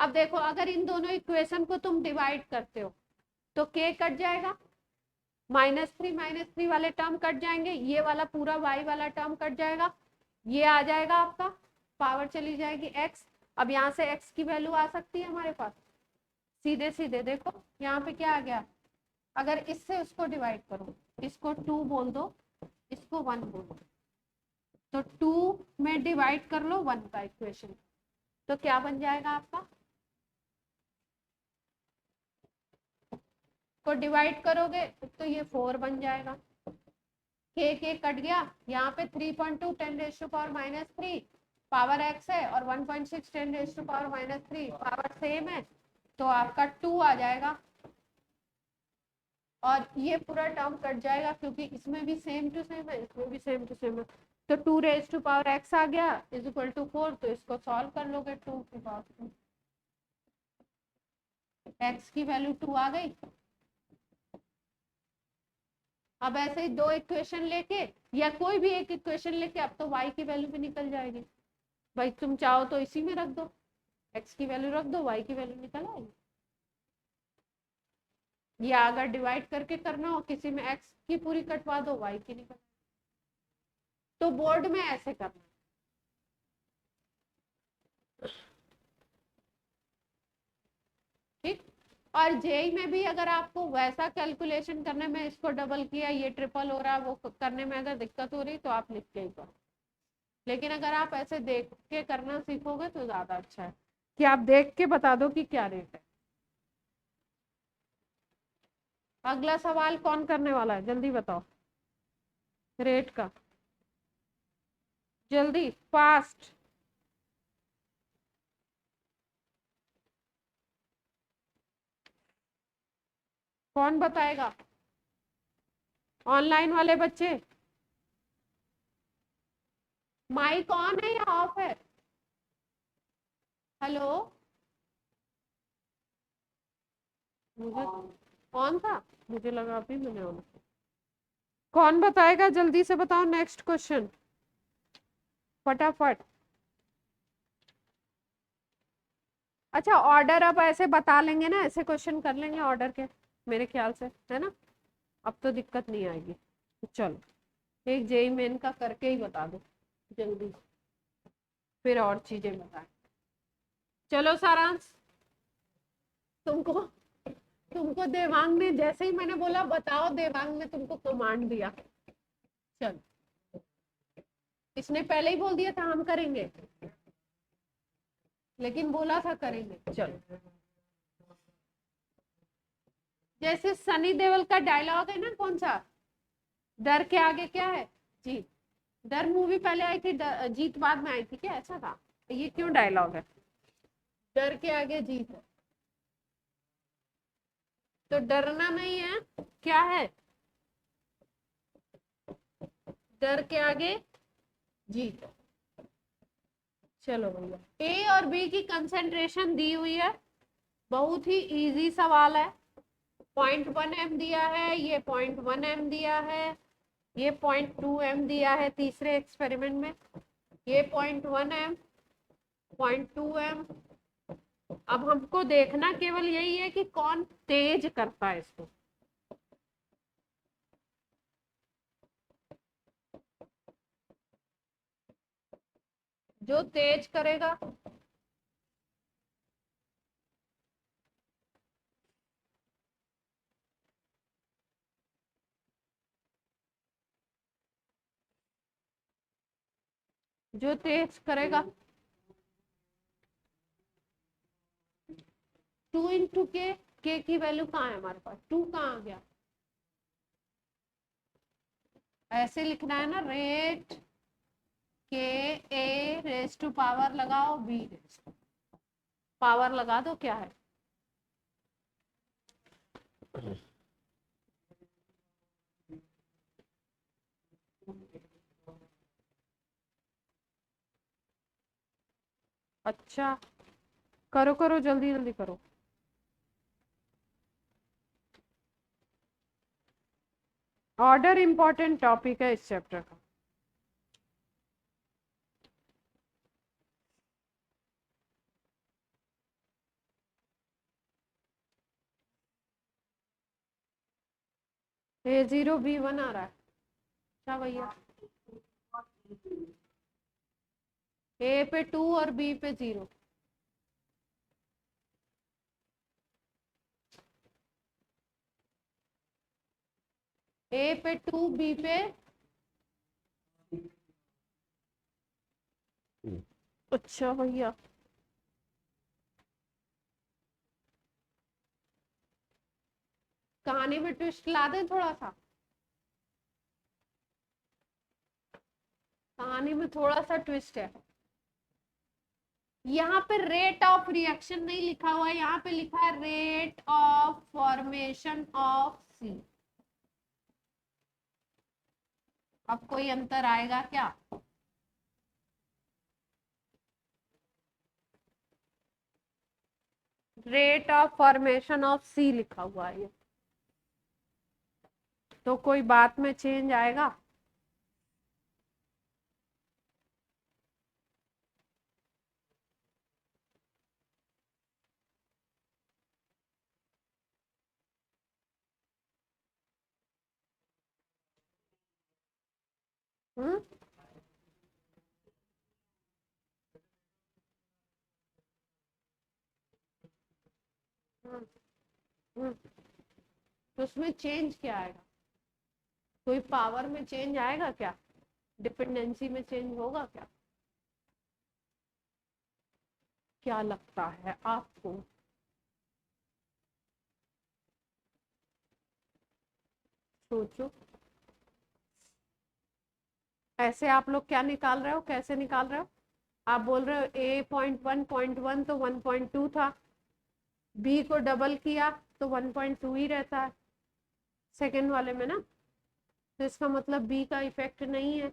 अब देखो अगर इन दोनों इक्वेशन को तुम डिवाइड करते हो तो के कट जाएगा, -3 वाले टर्म कट जाएंगे, ये वाला पूरा y वाला टर्म कट जाएगा, ये आ जाएगा आपका, पावर चली जाएगी x। अब यहाँ से x की वैल्यू आ सकती है हमारे पास सीधे सीधे। देखो यहाँ पे क्या आ गया, अगर इससे उसको डिवाइड करो, इसको 2 बोल दो, इसको 1 बोल दो, तो 2 में डिवाइड कर लो 1 का इक्वेशन, तो क्या बन जाएगा आपका? इसको डिवाइड करोगे तो ये 4 बन जाएगा, के कट गया, यहाँ पे 3.2 10⁻³ पावर x है और 1.6 10⁻³ पावर सेम है, तो आपका 2 आ जाएगा और ये पूरा टर्म कट जाएगा क्योंकि इसमें भी सेम टू सेम है, इसमें भी सेम टू सेम है, तो 2 raised to power x आ गया इज इक्वल टू 4। तो इसको सॉल्व कर लोगे, 2 की पावर x की वैल्यू 2 आ गई। अब ऐसे ही दो इक्वेशन लेके या कोई भी एक इक्वेशन लेके अब तो y की वैल्यू भी निकल जाएगी। भाई तुम चाहो तो इसी में रख दो, x की वैल्यू रख दो, y की वैल्यू निकल आएगी। या अगर डिवाइड करके करना हो किसी में x की पूरी कटवा दो, y की निकल। तो बोर्ड में ऐसे करना, ठीक। और जेई में भी अगर आपको वैसा कैलकुलेशन करने में इसको डबल किया, ये ट्रिपल हो रहा है, वो करने में अगर दिक्कत हो रही तो आप लिख के ही करो। लेकिन अगर आप ऐसे देख के करना सीखोगे तो ज्यादा अच्छा है कि आप देख के बता दो कि क्या रेट है। अगला सवाल कौन करने वाला है, जल्दी बताओ रेट का, जल्दी फास्ट। कौन बताएगा, ऑनलाइन वाले बच्चे? माइक ऑन है या ऑफ है? हेलो, मुझे ऑन था, मुझे लगा अभी मैंने ऑन। कौन बताएगा, जल्दी से बताओ नेक्स्ट क्वेश्चन फटाफट। अच्छा ऑर्डर अब ऐसे बता लेंगे ना, ऐसे क्वेश्चन कर लेंगे ऑर्डर के, मेरे ख्याल से है ना, अब तो दिक्कत नहीं आएगी। चलो एक जेई मेन का करके ही बता दो जल्दी, फिर और चीजें बताएं। चलो सारांश, तुमको तुमको देवांग ने जैसे ही मैंने बोला बताओ, देवांग ने तुमको कमांड दिया। चलो इसने पहले ही बोल दिया था हम करेंगे, लेकिन बोला था करेंगे। चलो जैसे सनी देओल का डायलॉग है ना, कौन सा, डर के आगे क्या है जीत। डर मूवी पहले आई थी, जीत बाद में आई थी क्या, ऐसा था? ये क्यों डायलॉग है, डर के आगे जीत है, तो डरना नहीं है, क्या है, डर के आगे जीत। चलो भैया, ए और बी की कंसेंट्रेशन दी हुई है, बहुत ही इजी सवाल है। 0.1 m दिया है, ये 0.1 m दिया है, ये 0.2 m दिया है तीसरे एक्सपेरिमेंट में, ये 0.1 m 0.2 m। अब हमको देखना केवल यही है कि कौन तेज करता है इसको। जो तेज करेगा जो तेज करेगा 2 इंटू के की वैल्यू कहाँ है हमारे पास, 2 कहाँ आ गया, ऐसे लिखना है ना, रेट के ए रेस टू पावर लगाओ बी रेस पावर लगा दो, क्या है अच्छा करो करो जल्दी जल्दी करो। ऑर्डर इंपॉर्टेंट टॉपिक है इस चैप्टर का। A0 B1 आ रहा है, क्या भैया, ए पे 2 और बी पे 0। ए पे 2 बी पे, अच्छा भैया कहानी में ट्विस्ट ला दें थोड़ा सा, कहानी में थोड़ा सा ट्विस्ट है। यहाँ पे रेट ऑफ रिएक्शन नहीं लिखा हुआ है, यहाँ पे लिखा है रेट ऑफ फॉर्मेशन ऑफ सी। अब कोई अंतर आएगा क्या? रेट ऑफ फॉर्मेशन ऑफ सी लिखा हुआ है, तो कोई बात में चेंज आएगा? हम्म हम्म, हम्म। तो उसमें चेंज क्या आएगा? कोई पावर में चेंज आएगा क्या? डिपेंडेंसी में चेंज होगा क्या? क्या लगता है आपको? सोचो। ऐसे आप लोग क्या निकाल रहे हो, कैसे निकाल रहे हो? आप बोल रहे हो A.1 तो 1.2 था, B को डबल किया तो 1.2 ही रहता है सेकेंड वाले में ना, तो इसका मतलब B का इफेक्ट नहीं है,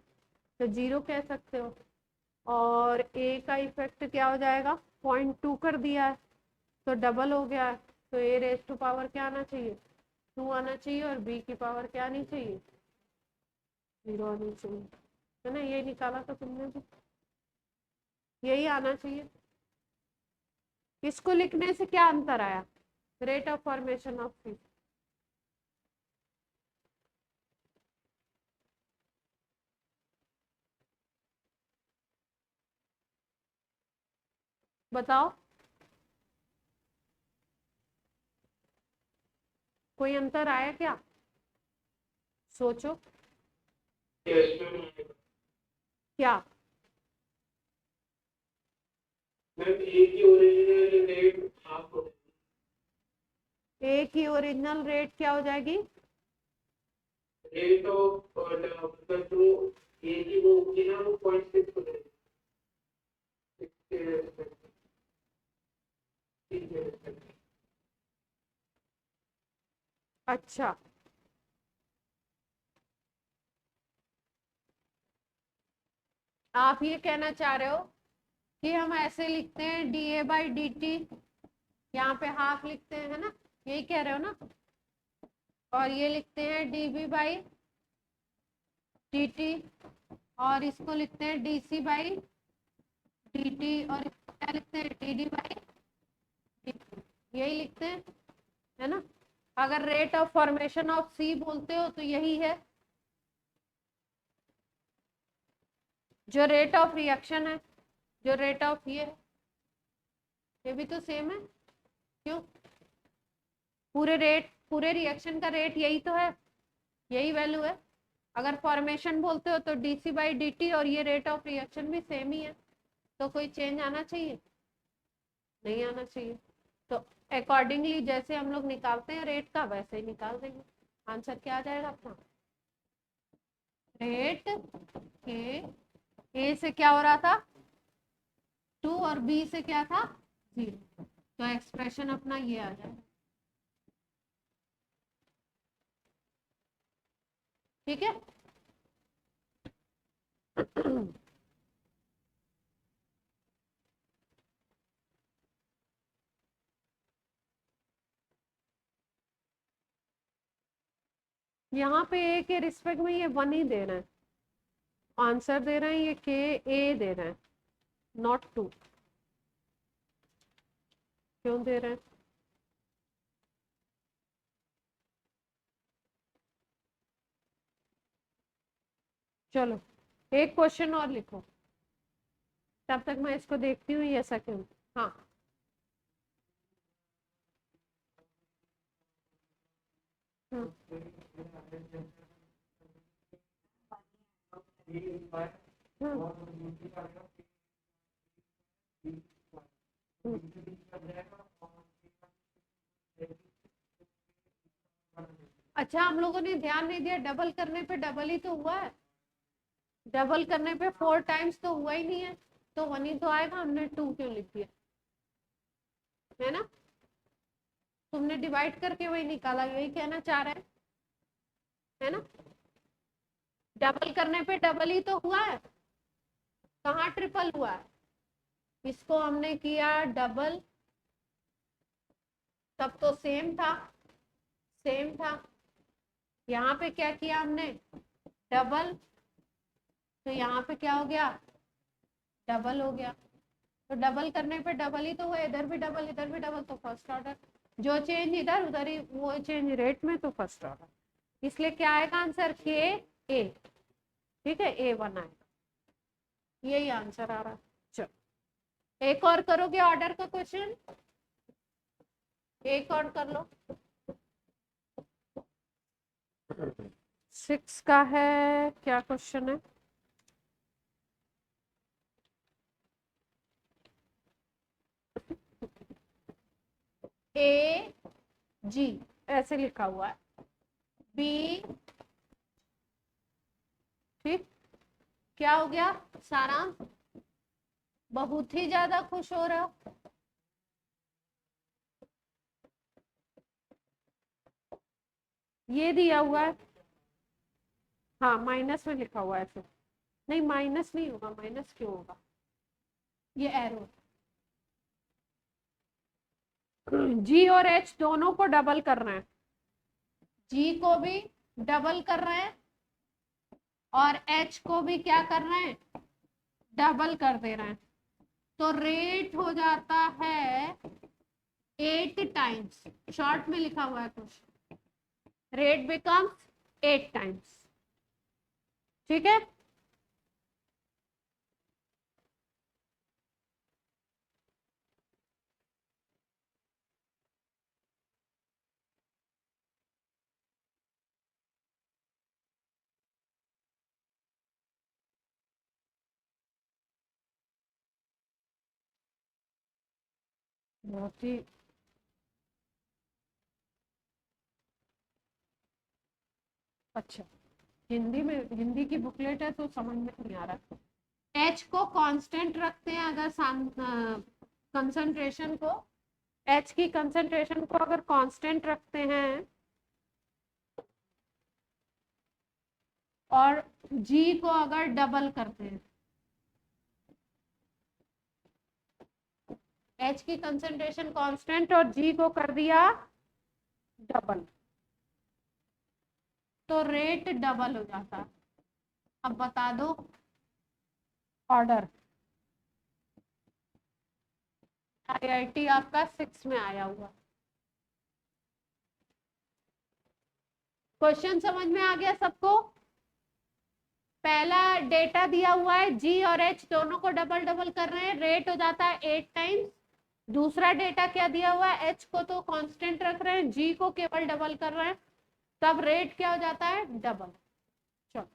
तो 0 कह सकते हो। और A का इफेक्ट क्या हो जाएगा? 0.2 कर दिया है तो डबल हो गया है, तो A रेज टू पावर क्या आना चाहिए? 2 आना चाहिए, और B की पावर क्या आनी चाहिए? 0 आनी चाहिए, है ना? यही निकाला था तुमने भी, यही आना चाहिए। इसको लिखने से क्या अंतर आया? रेट ऑफ फॉर्मेशन ऑफ सी। बताओ, कोई अंतर आया क्या? सोचो। क्या? ए की ओरिजिनल रेट क्या हो जाएगी? रेट ऑफ मतलब जो ए की वो होगी ना, वो 0.6 हो जाएगी। अच्छा, आप ये कहना चाह रहे हो कि हम ऐसे लिखते हैं dA/dt, यहाँ पे हाफ लिखते हैं, है ना? यही कह रहे हो ना? और ये लिखते हैं dB/dt, और इसको लिखते हैं dC/dt, और इसको क्या लिखते हैं? dD/dt, यही लिखते हैं, है ना? अगर रेट ऑफ फॉर्मेशन ऑफ सी बोलते हो तो यही है। जो रेट ऑफ रिएक्शन है, जो रेट ऑफ ये भी तो सेम है। क्यों? पूरे रिएक्शन का रेट यही तो है, यही वैल्यू है। अगर फॉर्मेशन बोलते हो तो dC/dt, और ये रेट ऑफ रिएक्शन भी सेम ही है, तो कोई चेंज आना चाहिए? नहीं आना चाहिए। तो अकॉर्डिंगली जैसे हम लोग निकालते हैं रेट का, वैसे ही निकाल देंगे। आंसर क्या आ जाएगा अपना? रेट के ए से क्या हो रहा था? 2, और बी से क्या था? 0, तो एक्सप्रेशन अपना ये आ जाएगा। ठीक है। यहाँ पे ए के रिस्पेक्ट में ये 1 ही दे रहे हैं, आंसर दे रहे हैं ये के ए दे रहे हैं, नॉट 2। क्यों दे रहे हैं? चलो एक क्वेश्चन और लिखो, तब तक मैं इसको देखती हूँ ये ऐसा क्यों। हाँ, हम्म, हम्म, हम्म, अच्छा हम लोगों ने ध्यान नहीं दिया, डबल करने पे डबल ही तो हुआ है, डबल करने पे 4 टाइम्स तो हुआ ही नहीं है, तो 1 ही तो आएगा, हमने 2 क्यों लिख दिया, है ना? तुमने डिवाइड करके वही निकाला, यही कहना चाह रहे हैं, है ना? डबल करने पे डबल ही तो हुआ है, कहाँ ट्रिपल हुआ है? इसको हमने किया डबल, तब तो सेम था, सेम था। यहाँ पे क्या किया हमने, डबल, तो यहाँ पे क्या हो गया, डबल हो गया। तो डबल करने पे डबल ही तो हुआ, इधर भी डबल इधर भी डबल, तो फर्स्ट ऑर्डर। जो चेंज इधर उधर ही, वो चेंज रेट में, तो फर्स्ट ऑर्डर। इसलिए क्या आएगा आंसर, के ए, ठीक है, A1 आएगा, यही आंसर आ रहा है। चलो एक और करोगे ऑर्डर का क्वेश्चन, एक और कर लो। 6 का है, क्या क्वेश्चन है? A G ऐसे लिखा हुआ है, B, ठीक, क्या हो गया सारांश, बहुत ही ज्यादा खुश हो रहा हो, ये दिया हुआ है, हाँ माइनस में लिखा हुआ है फिर, नहीं माइनस नहीं होगा, माइनस क्यों होगा, ये एरो, जी और एच दोनों को डबल कर रहे हैं, जी को भी डबल कर रहे हैं और एच को भी क्या कर रहे हैं, डबल कर दे रहे हैं, तो रेट हो जाता है 8 टाइम्स, शॉर्ट में लिखा हुआ है कुछ, रेट बिकम्स 8 टाइम्स, ठीक है। बहुत ही अच्छा, हिंदी में, हिंदी की बुकलेट है तो समझ में नहीं आ रहा। एच को कांस्टेंट रखते हैं अगर कंसंट्रेशन को, एच की कंसंट्रेशन को अगर कांस्टेंट रखते हैं और जी को अगर डबल करते हैं, एच की कंसंट्रेशन कांस्टेंट और जी को कर दिया डबल, तो रेट डबल हो जाता है। अब बता दो ऑर्डर, आईआईटी आपका 6 में आया हुआ, क्वेश्चन समझ में आ गया सबको? पहला डेटा दिया हुआ है, जी और एच दोनों को डबल डबल कर रहे हैं, रेट हो जाता है 8 टाइम्स। दूसरा डेटा क्या दिया हुआ है, एच को तो कांस्टेंट रख रहे हैं, जी को केवल डबल कर रहे हैं, तब रेट क्या हो जाता है, डबल। चलो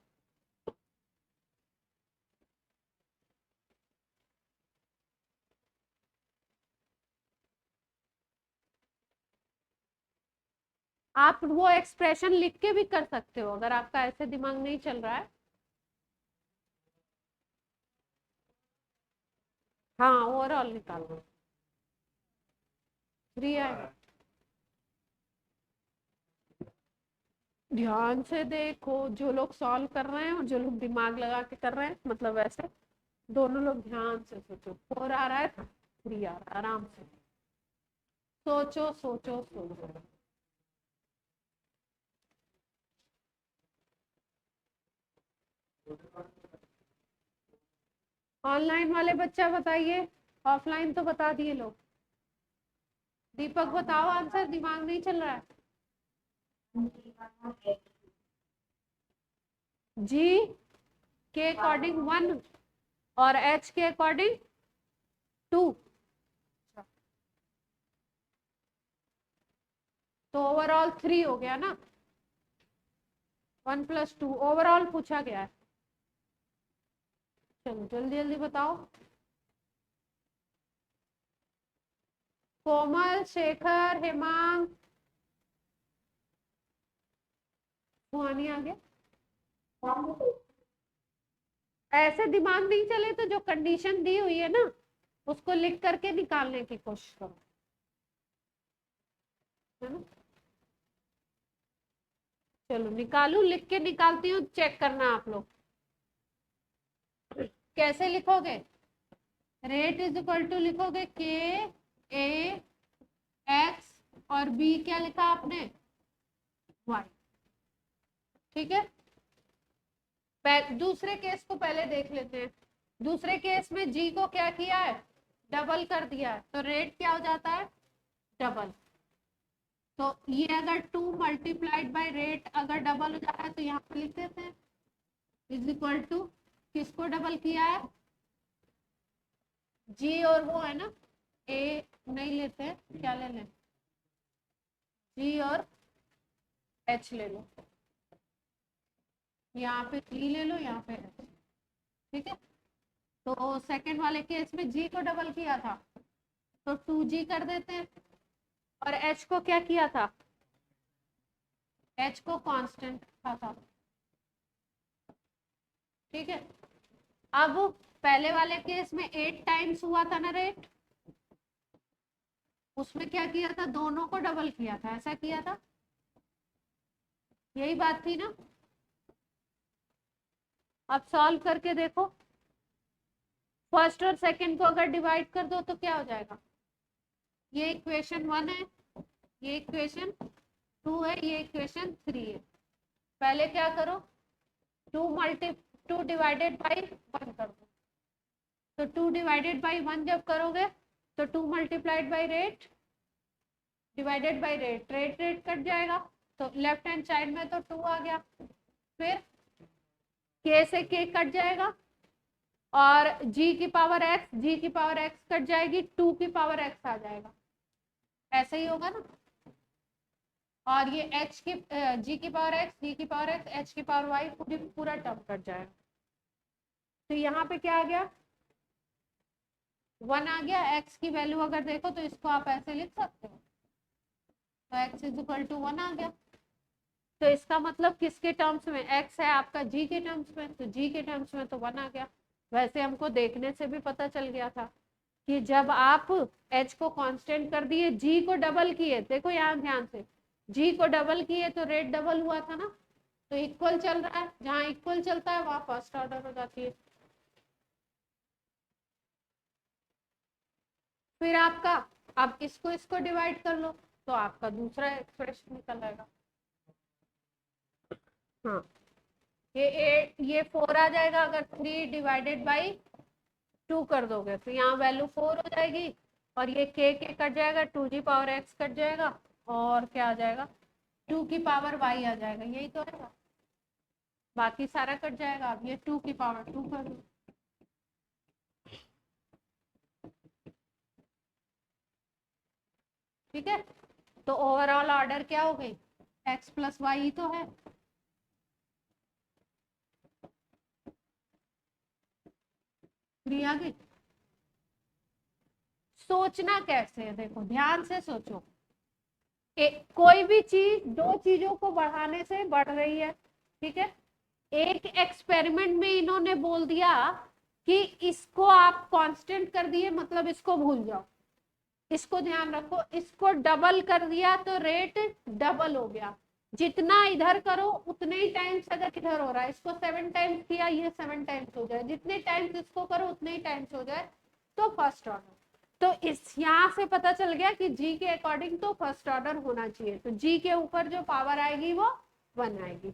आप वो एक्सप्रेशन लिख के भी कर सकते हो अगर आपका ऐसे दिमाग नहीं चल रहा है। हाँ ओवरऑल निकालना, 3 आएगा, ध्यान से देखो, जो लोग सॉल्व कर रहे हैं और जो लोग दिमाग लगा के कर रहे हैं, मतलब वैसे दोनों लोग ध्यान से सोचो, 4 आ रहा है, 3 आ रहा है, आराम से सोचो सोचो सोचो। ऑनलाइन वाले बच्चा बताइए, ऑफलाइन तो बता दिए लोग। दीपक बताओ आंसर, दिमाग नहीं चल रहा है। जी के अकॉर्डिंग 1 और एच के अकॉर्डिंग 2, तो ओवरऑल 3 हो गया ना, 1 + 2 ओवरऑल पूछा गया है। चलो जल्दी जल्दी बताओ, कोमल, शेखर, हेमांग, वहां नहीं आ गया, ऐसे दिमाग नहीं चले तो जो कंडीशन दी हुई है ना उसको लिख करके निकालने की कोशिश करो, है ना। चलो निकालू, लिख के निकालती हूँ, चेक करना आप लोग कैसे लिखोगे। रेट इज इक्वल टू लिखोगे के ए एक्स और बी क्या लिखा आपने, वाई। ठीक है, दूसरे केस को पहले देख लेते हैं। दूसरे केस में जी को क्या किया है, डबल कर दिया है, तो रेट क्या हो जाता है, डबल। तो ये अगर 2 मल्टीप्लाइड बाय रेट अगर डबल हो जा रहा है तो यहाँ पे लिख देते हैं इज इक्वल टू, किसको डबल किया है, जी और वो है ना, ए नहीं लेते हैं, क्या ले लें, जी और एच ले लो, यहाँ पे जी ले लो, यहाँ पे एच। ठीक है, तो सेकंड वाले केस में जी को डबल किया था तो 2g कर देते हैं, और h को क्या किया था, h को कांस्टेंट रखा था। ठीक है, अब पहले वाले केस में 8 टाइम्स हुआ था ना रेट, उसमें क्या किया था, दोनों को डबल किया था, ऐसा किया था, यही बात थी ना। अब सॉल्व करके देखो, फर्स्ट और सेकंड को अगर डिवाइड कर दो तो क्या हो जाएगा, ये इक्वेशन 1 है, ये इक्वेशन 2 है, ये इक्वेशन 3 है। पहले क्या करो, 2 डिवाइडेड बाई 1 कर दो, तो 2 डिवाइडेड बाई 1 जब करोगे तो 2 multiplied by rate divided by rate, rate rate cut जाएगा, तो लेफ्ट हैंड साइड में तो 2 आ गया, फिर k से k कट जाएगा, और g की पावर x कट जाएगी, 2 की पावर x आ जाएगा, ऐसे ही होगा ना। और ये h की g की पावर x, g की पावर x, h की पावर y, पूरा टर्म कट जाएगा। तो यहाँ पे क्या आ गया, 1 आ गया। x की वैल्यू अगर देखो तो इसको आप ऐसे लिख सकते हो, तो x इज इक्वल टू 1 आ गया। तो इसका मतलब किसके टर्म्स में, x है आपका g के टर्म्स में, तो g के टर्म्स में तो 1 आ गया। वैसे हमको देखने से भी पता चल गया था कि जब आप h को कांस्टेंट कर दिए, g को डबल किए, देखो यहाँ ध्यान से, g को डबल किए तो रेट डबल हुआ था ना, तो इक्वल चल रहा है, जहां इक्वल चलता है वहां फर्स्ट ऑर्डर हो जाती है। फिर आपका, अब इसको डिवाइड कर लो तो आपका दूसरा एक्सप्रेशन निकल आएगा। हाँ, ये 4 आ जाएगा अगर 3 डिवाइडेड बाई 2 कर दोगे, तो यहाँ वैल्यू 4 हो जाएगी, और ये k कट जाएगा, 2g पावर x कट जाएगा, और क्या आ जाएगा, 2 की पावर y आ जाएगा, यही तो है, बाकी सारा कट जाएगा। अब ये 2 की पावर 2 कर दो, ठीक है। तो ओवरऑल ऑर्डर क्या हो गई, x प्लस वाई तो है। आ गई। सोचना कैसे है, देखो ध्यान से सोचो, कोई भी चीज दो चीजों को बढ़ाने से बढ़ रही है, ठीक है। एक एक्सपेरिमेंट में इन्होंने बोल दिया कि इसको आप कांस्टेंट कर दिए, मतलब इसको भूल जाओ, इसको ध्यान रखो, इसको डबल कर दिया तो रेट डबल हो गया, जितना इधर करो उतने ही टाइम्स अगर इधर हो रहा है, इसको 7 टाइम्स किया, ये 7 टाइम्स हो जाए, जितने टाइम्स इसको करो उतने ही टाइम्स हो जाए, तो फर्स्ट ऑर्डर। तो इस यहाँ से पता चल गया कि जी के अकॉर्डिंग तो फर्स्ट ऑर्डर होना चाहिए, तो जी के ऊपर जो पावर आएगी वो 1 आएगी।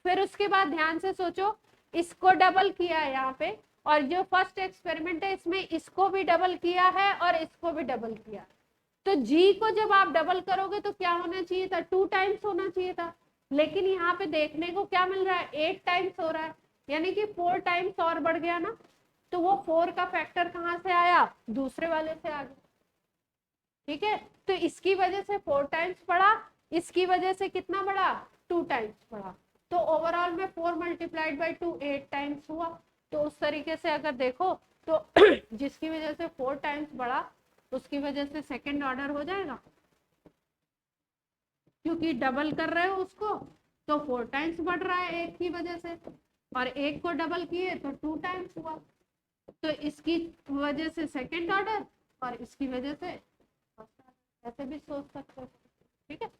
फिर उसके बाद ध्यान से सोचो, इसको डबल किया है यहाँ पे, और जो फर्स्ट एक्सपेरिमेंट है इसमें इसको भी डबल किया है और इसको भी डबल किया, तो जी को जब आप डबल करोगे तो क्या होना चाहिए था, 2 टाइम्स होना चाहिए था, लेकिन यहाँ पे देखने को क्या मिल रहा है, 8 टाइम्स हो रहा है, यानी कि 4 टाइम्स और बढ़ गया ना। तो वो 4 का फैक्टर कहाँ से आया, दूसरे वाले से आ गया, ठीक है। तो इसकी वजह से 4 टाइम्स बढ़ा, इसकी वजह से कितना बढ़ा, 2 टाइम्स बढ़ा, तो ओवरऑल में 4 मल्टीप्लाइड बाई 2 8 टाइम्स हुआ। तो उस तरीके से अगर देखो तो जिसकी वजह से 4 टाइम्स बढ़ा उसकी वजह से सेकंड ऑर्डर हो जाएगा, क्योंकि डबल कर रहे हो उसको, तो 4 टाइम्स बढ़ रहा है एक की वजह से, और एक को डबल किए तो 2 टाइम्स हुआ। तो इसकी वजह से सेकेंड ऑर्डर और इसकी वजह से फर्स्ट ऑर्डर, ऐसे भी सोच सकते हो। ठीक है,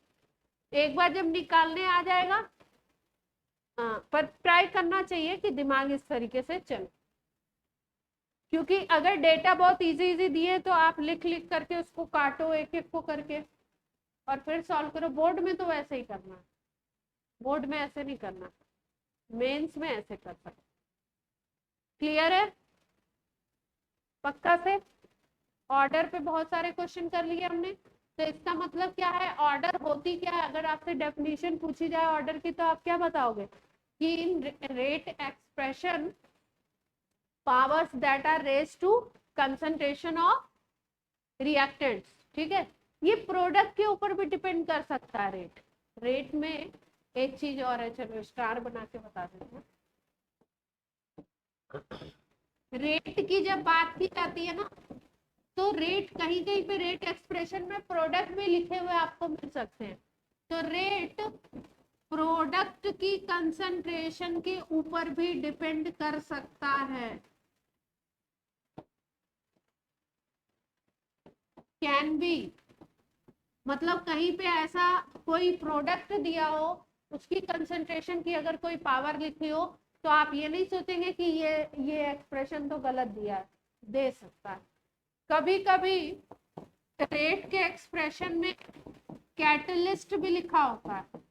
एक बार जब निकालने आ जाएगा, हाँ, पर ट्राई करना चाहिए कि दिमाग इस तरीके से चले, क्योंकि अगर डेटा बहुत इजी इजी दिए तो आप लिख लिख करके उसको काटो एक एक को करके और फिर सॉल्व करो। बोर्ड में तो वैसे ही करना है, बोर्ड में ऐसे नहीं करना, मेंस में ऐसे कर सकते। क्लियर है? पक्का से? ऑर्डर पे बहुत सारे क्वेश्चन कर लिए हमने, तो इसका मतलब क्या है, ऑर्डर होती क्या है? अगर आपसे डेफिनेशन पूछी जाए ऑर्डर की तो आप क्या बताओगे कि in rate expression powers that are raise to concentration of reactants. ठीक है, ये प्रोडक्ट के ऊपर भी डिपेंड कर सकता है रेट। रेट में एक चीज और है, चलो स्टार बना के बता देते हैं। रेट की जब बात की जाती है ना, तो रेट कहीं कहीं पे रेट एक्सप्रेशन में प्रोडक्ट में लिखे हुए आपको मिल सकते हैं। तो रेट प्रोडक्ट की कंसंट्रेशन के ऊपर भी डिपेंड कर सकता है। कैन बी, मतलब कहीं पे ऐसा कोई प्रोडक्ट दिया हो, उसकी कंसंट्रेशन की अगर कोई पावर लिखी हो, तो आप ये नहीं सोचेंगे कि ये एक्सप्रेशन तो गलत दिया है, दे सकता है। कभी कभी रेट के एक्सप्रेशन में कैटलिस्ट भी लिखा होता है।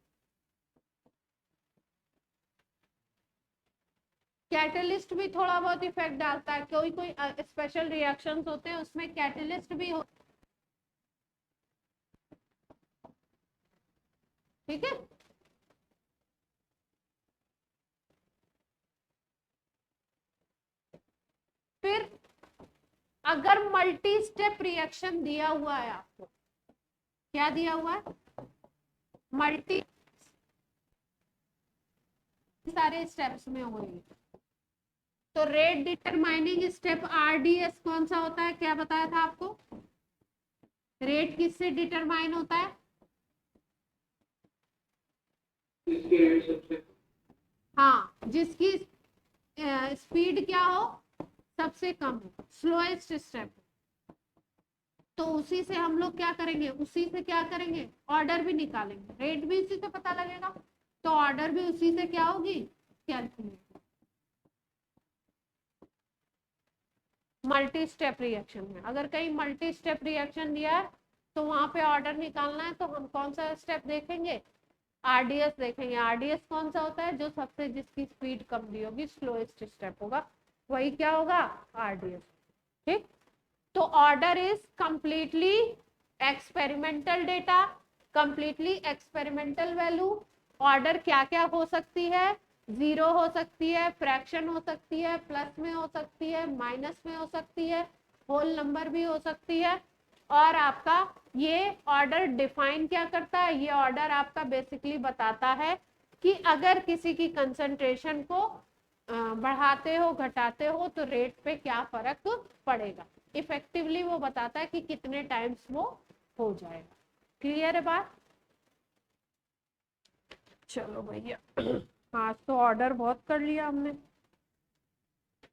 कैटलिस्ट भी थोड़ा बहुत इफेक्ट डालता है, कोई कोई स्पेशल रिएक्शंस होते हैं उसमें कैटलिस्ट भी हो। ठीक है, फिर अगर मल्टी स्टेप रिएक्शन दिया हुआ है आपको, क्या दिया हुआ है, मल्टी सारे स्टेप्स में होंगे, तो रेट डिटरमाइनिंग स्टेप आरडीएस कौन सा होता है, क्या बताया था आपको? रेट किससे डिटरमाइन होता है? हाँ, जिसकी स्पीड क्या हो, सबसे कम हो, स्लोएस्ट स्टेप। तो उसी से हम लोग क्या करेंगे, उसी से क्या करेंगे, ऑर्डर भी निकालेंगे, रेट भी उसी से पता लगेगा, तो ऑर्डर भी उसी से क्या होगी, कैलकुलेट। मल्टी स्टेप रिएक्शन में अगर कहीं मल्टी स्टेप रिएक्शन दिया है तो वहां पे ऑर्डर निकालना है, तो हम कौन सा स्टेप देखेंगे, आरडीएस देखेंगे। आरडीएस कौन सा होता है, जो सबसे जिसकी स्पीड कम दी होगी, स्लोएस्ट स्टेप होगा, वही क्या होगा, आरडीएस। ठीक, तो order is completely experimental data, completely experimental value. Order क्या क्या हो सकती है, जीरो हो सकती है, फ्रैक्शन हो सकती है, प्लस में हो सकती है, माइनस में हो सकती है, होल नंबर भी हो सकती है। और आपका ये ऑर्डर डिफाइन क्या करता है, ये ऑर्डर आपका बेसिकली बताता है कि अगर किसी की कंसंट्रेशन को बढ़ाते हो घटाते हो तो रेट पे क्या फर्क पड़ेगा। इफेक्टिवली वो बताता है कि कितने टाइम्स वो हो जाएगा। क्लियर है बात? चलो भैया, आज तो ऑर्डर बहुत कर लिया हमने,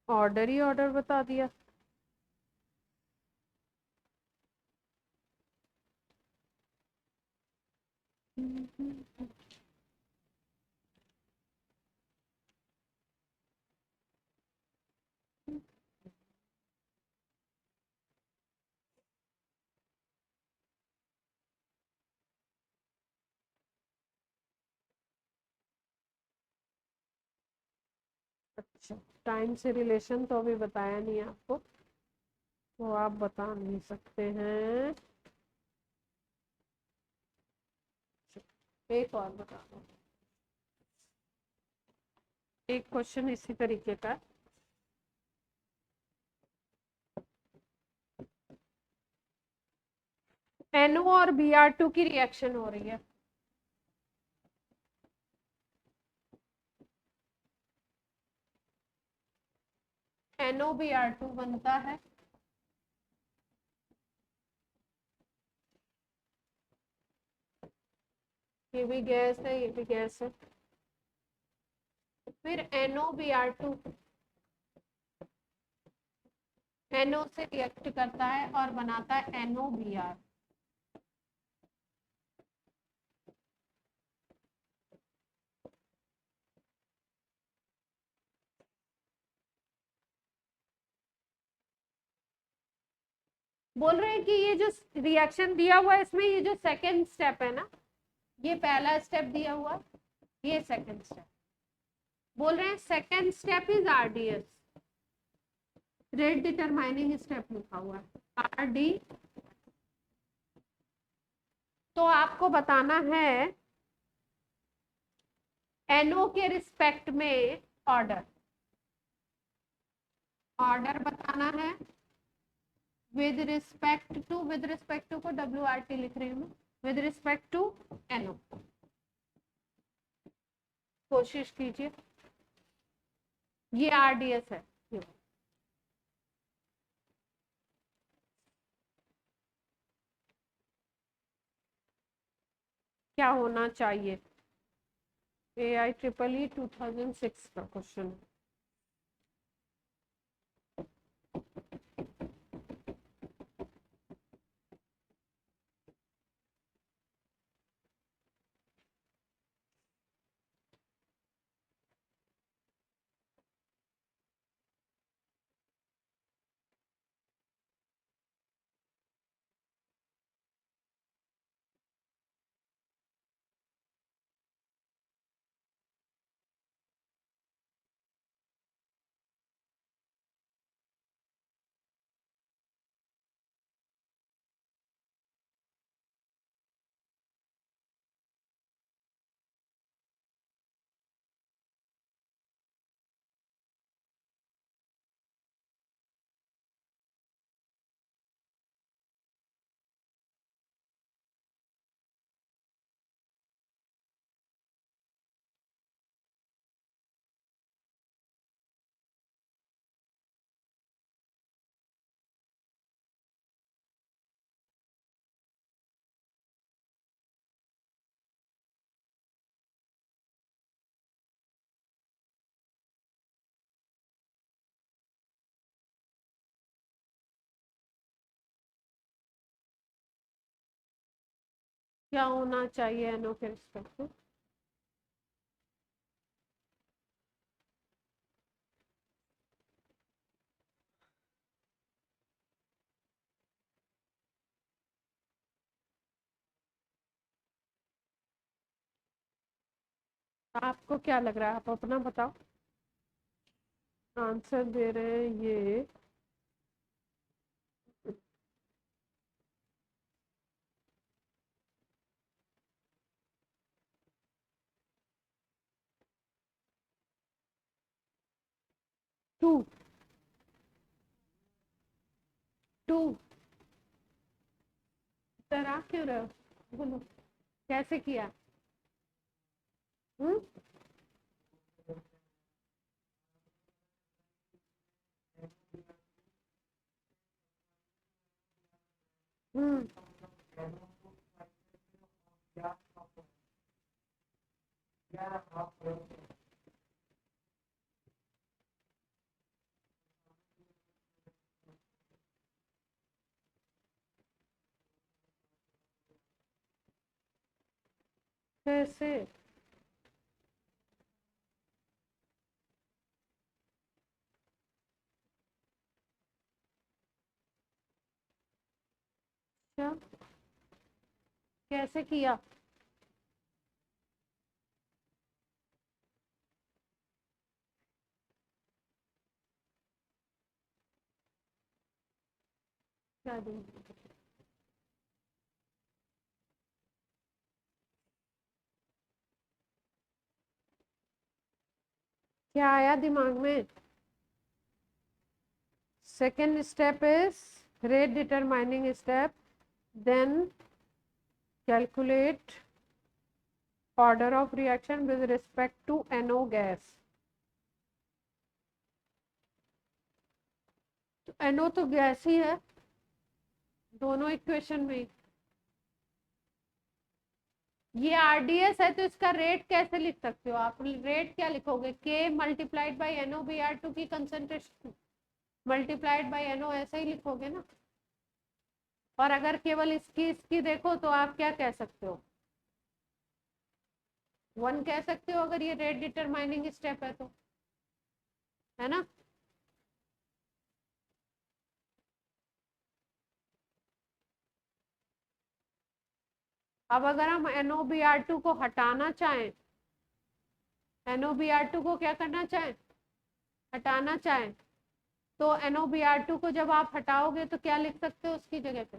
ऑर्डर ही ऑर्डर बता दिया। अच्छा, टाइम से रिलेशन तो अभी बताया नहीं आपको, तो आप बता नहीं सकते हैं। एक और बता दो, एक क्वेश्चन इसी तरीके का। NO और Br2 की रिएक्शन हो रही है, NOBr2 बनता है ये भी गैस है, ये भी गैस है। फिर NOBr2 NO से रिएक्ट करता है और बनाता है NOBr। बोल रहे हैं कि ये जो रिएक्शन दिया हुआ है इसमें, ये जो सेकेंड स्टेप है ना, ये पहला स्टेप दिया हुआ, ये सेकेंड स्टेप। बोल रहे हैं second step is RDS, rate determining step लिखा हुआ है RD। तो आपको बताना है NO के रिस्पेक्ट में ऑर्डर, ऑर्डर बताना है विद रिस्पेक्ट टू को WRT लिख रही हूँ, विद रिस्पेक्ट टू NO। कोशिश कीजिए, ये RDS है, ये क्या होना चाहिए? AIEEE 2006 का क्वेश्चन। क्या होना चाहिए NO के रिस्पेक्ट में? आपको क्या लग रहा है, आप अपना बताओ। आंसर दे रहे हैं ये टू, टू। डरा क्यों रहे हो, बोलो कैसे किया? हम्म, हम्म। कैसे? क्या, कैसे किया? क्या दूँ? क्या आया दिमाग में? Second step is rate determining step, then calculate order of reaction with respect to NO gas। तो NO तो गैस ही है दोनों इक्वेशन में। ये आरडीएस है तो इसका रेट कैसे लिख सकते हो आप? रेट क्या लिखोगे? के मल्टीप्लाइड बाई NOBr2 की कंसेंट्रेशन मल्टीप्लाइड बाई NO, ऐसे ही लिखोगे ना। और अगर केवल इसकी देखो तो आप क्या कह सकते हो? 1 कह सकते हो अगर ये रेट डिटरमाइनिंग स्टेप है तो, है ना। अब अगर हम NOBr2 को हटाना चाहें, NOBr2 को क्या करना चाहें? हटाना चाहें, तो NOBr2 को जब आप हटाओगे तो क्या लिख सकते हो उसकी जगह पे?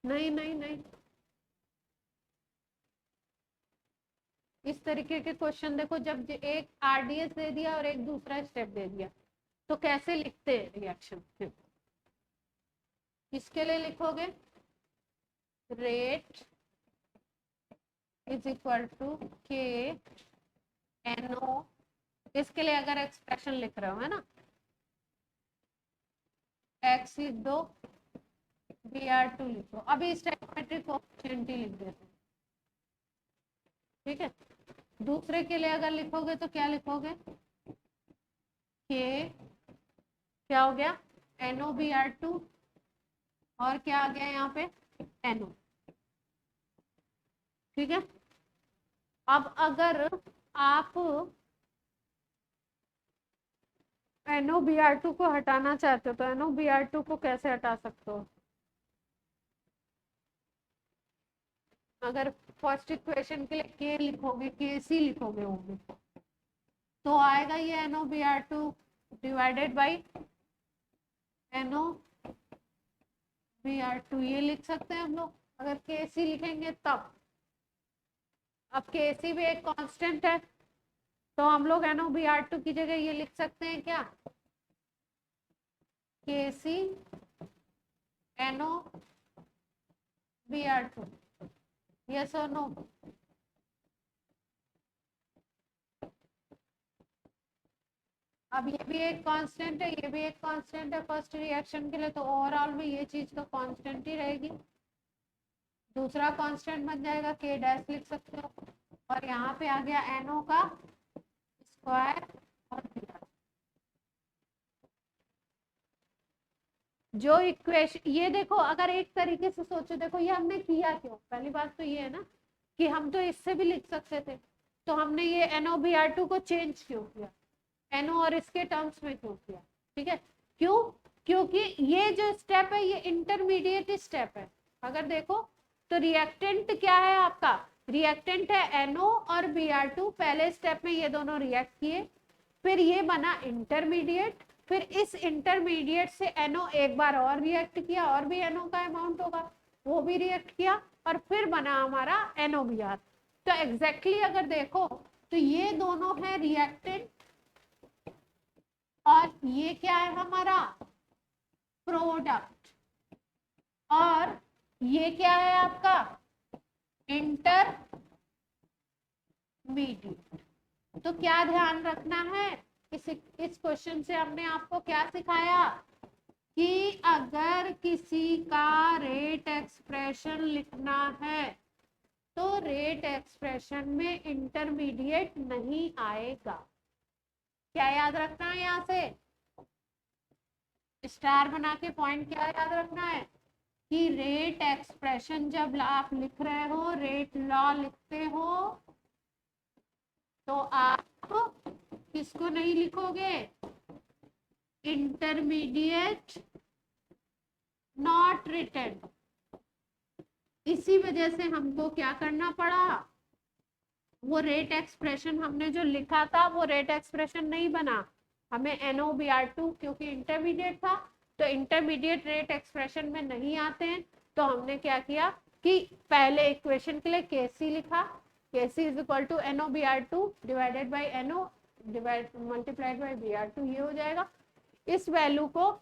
नहीं नहीं नहीं, इस तरीके के क्वेश्चन देखो, जब एक आरडीएस दे दिया और एक दूसरा स्टेप दे दिया तो कैसे लिखते हैं रिएक्शन? किसके लिए लिखोगे? रेट इज इक्वल टू के NO, इसके लिए अगर एक्सप्रेशन लिख रहे हो, है ना, x लिख दो, Br2 लिखो। अभी स्टोइकोमेट्रिक कोएफिशिएंट ही लिख देते हैं, ठीक है। दूसरे के लिए अगर लिखोगे तो क्या लिखोगे? के क्या हो गया? NOBr2, और क्या आ गया यहाँ पे? NO, ठीक है। अब अगर आप NOBr2 को हटाना चाहते हो तो NOBr2 को कैसे हटा सकते हो? अगर फर्स्ट इक्वेशन के लिए के लिखोगे, KC लिखोगे वो भी, तो आएगा ये NOBr2 डिवाइडेड बाई NOBr2, ये लिख सकते हैं हम लोग अगर KC लिखेंगे तब। अब KC भी एक कांस्टेंट है तो हम लोग NOBr2 की जगह ये लिख सकते हैं क्या? KC NOBr2, यस और नो? अब ये भी एक कांस्टेंट है, ये भी एक कांस्टेंट है फर्स्ट रिएक्शन के लिए, तो ओवरऑल में ये चीज तो कांस्टेंट ही रहेगी। दूसरा कांस्टेंट बन जाएगा K डैश, लिख सकते हो, और यहाँ पे आ गया NO का स्क्वायर और Br। जो इक्वेशन ये देखो, अगर एक तरीके से सोचो, देखो ये हमने किया क्यों? पहली बात तो ये है ना कि हम तो इससे भी लिख सकते थे, तो हमने ये NOBr2 को चेंज क्यों किया? NO और इसके टर्म्स में क्यों किया? ठीक है, क्यों? क्योंकि ये जो स्टेप है ये इंटरमीडिएट स्टेप है। अगर देखो तो रिएक्टेंट क्या है आपका? रिएक्टेंट है NO और Br2, पहले स्टेप में ये दोनों रिएक्ट किए, फिर ये बना इंटरमीडिएट, फिर इस इंटरमीडिएट से NO एक बार और रिएक्ट किया, और भी NO का अमाउंट होगा, वो भी रिएक्ट किया, और फिर बना हमारा NOBr। तो एग्जैक्टली अगर देखो तो ये दोनों है रिएक्टेंट, और ये क्या है हमारा? प्रोडक्ट। और ये क्या है आपका? इंटरमीडिएट। तो क्या ध्यान रखना है? इस क्वेश्चन से हमने आपको क्या सिखाया कि अगर किसी का रेट एक्सप्रेशन लिखना है तो रेट एक्सप्रेशन में इंटरमीडिएट नहीं आएगा। क्या याद रखना है? यहाँ से स्टार बना के पॉइंट क्या याद रखना है कि रेट एक्सप्रेशन जब आप लिख रहे हो, रेट लॉ लिखते हो, तो आप किसको नहीं लिखोगे? Intermediate not written. इसी वजह से हमको क्या करना पड़ा? वो रेट एक्सप्रेशन हमने जो लिखा था वो रेट एक्सप्रेशन नहीं बना, हमें NOBr2 क्योंकि इंटरमीडिएट था तो इंटरमीडिएट रेट एक्सप्रेशन में नहीं आते हैं, तो हमने क्या किया कि पहले इक्वेशन के लिए KC लिखा, KC is equal to NOBr2 divided by NO multiplied by Br2, ये हो जाएगा। इस वैल्यू को,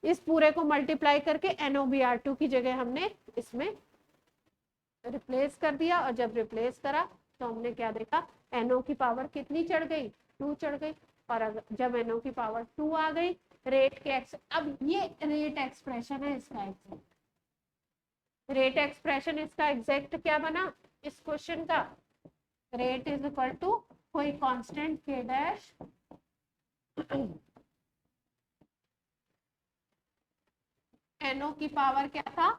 इस पूरे को मल्टीप्लाई करके NOBr2 की जगह हमने इसमें रिप्लेस कर दिया, और जब रिप्लेस करा तो हमने क्या देखा? NO की पावर कितनी चढ़ गई? 2 चढ़ गई, और अगर जब NO की पावर 2 आ गई, रेट के अब ये रेट एक्सप्रेशन है इसका एग्जैक्ट, रेट एक्सप्रेशन इसका एग्जैक्ट क्या बना इस क्वेश्चन का, रेट इज इक्वल टू कोई कांस्टेंट के डैश एनओ की पावर क्या था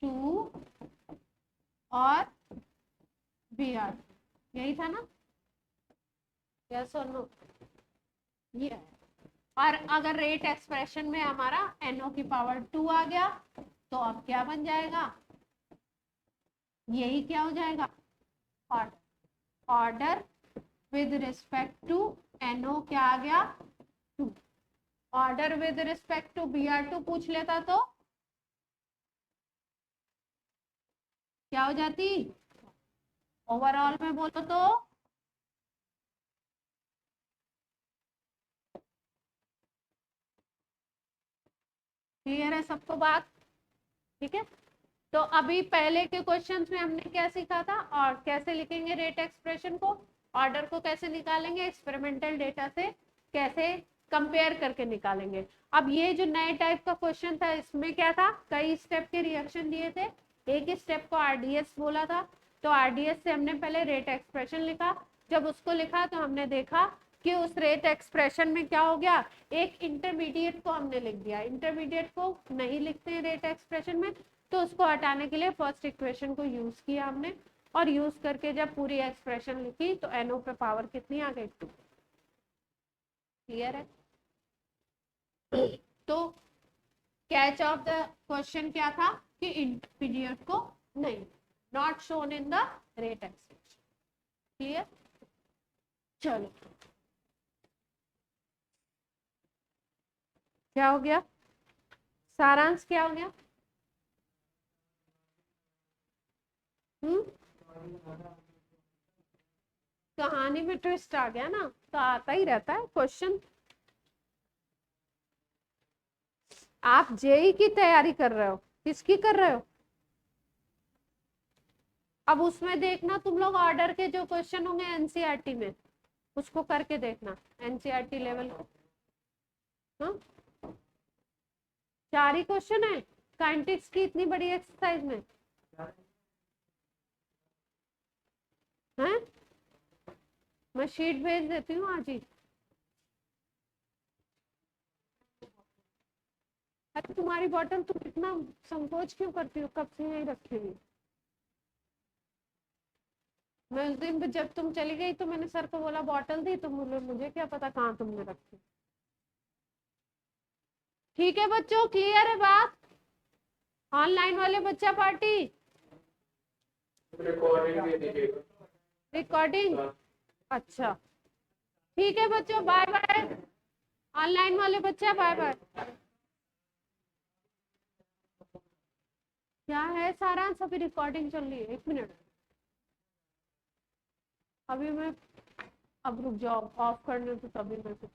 2 और बी आर, यही था ना, यस और नो, ये। और अगर रेट एक्सप्रेशन में हमारा एनओ की पावर 2 आ गया तो अब क्या बन जाएगा, यही क्या हो जाएगा, order, order with respect to NO क्या आ गया 2, order with respect to B R 2 पूछ लेता तो क्या हो जाती, ओवरऑल में बोलो तो क्लियर है सबको बात, ठीक है। तो अभी पहले के क्वेश्चंस में हमने क्या सीखा था और कैसे लिखेंगे रेट एक्सप्रेशन को, ऑर्डर को कैसे निकालेंगे, एक्सपेरिमेंटल डेटा से कैसे कंपेयर करके निकालेंगे। अब ये जो नए टाइप का क्वेश्चन था इसमें क्या था, कई स्टेप के रिएक्शन दिए थे, एक स्टेप को आरडीएस बोला था, तो आरडीएस से हमने पहले रेट एक्सप्रेशन लिखा, जब उसको लिखा तो हमने देखा कि उस रेट एक्सप्रेशन में क्या हो गया, एक इंटरमीडिएट को हमने लिख दिया, इंटरमीडिएट को नहीं लिखते हैं रेट एक्सप्रेशन में, तो उसको हटाने के लिए फर्स्ट इक्वेशन को यूज किया हमने, और यूज करके जब पूरी एक्सप्रेशन लिखी तो एनओ पे पावर कितनी आ गई 2, क्लियर है। तो कैच ऑफ द क्वेश्चन क्या था कि इंटरमीडिएट को नहीं, not shown in the rate expression, clear. चलो क्या हो गया, सारांश क्या हो गया, कहानी में ट्विस्ट आ गया ना, तो आता ही रहता है क्वेश्चन। आप जेई की तैयारी कर रहे हो, किसकी कर रहे हो, अब उसमें देखना तुम लोग ऑर्डर के जो क्वेश्चन होंगे एनसीईआरटी में उसको करके देखना, एनसीईआरटी लेवल को। हाँ 4 ही क्वेश्चन है काइनेटिक्स की इतनी बड़ी एक्सरसाइज में, हैं मैं शीट भेज देती हूँ आज ही। अरे तुम्हारी बोतल तुम इतना संकोच क्यों करती हो, कब से यही रखी हुई, मैं उस दिन जब तुम चली गई तो मैंने सर को बोला बॉटल दी, तो मुझे क्या पता कहाँ तुमने रखी। ठीक है बच्चों, क्लियर है बात, ऑनलाइन वाले बच्चा पार्टी रिकॉर्डिंग, अच्छा ठीक है बच्चों, बाय बाय, ऑनलाइन वाले बच्चा बाय बाय। क्या है सारांश, अभी रिकॉर्डिंग चल रही है, 1 मिनट अभी मैं, अब रुक जाओ ऑफ करने तो तभी मैं कुछ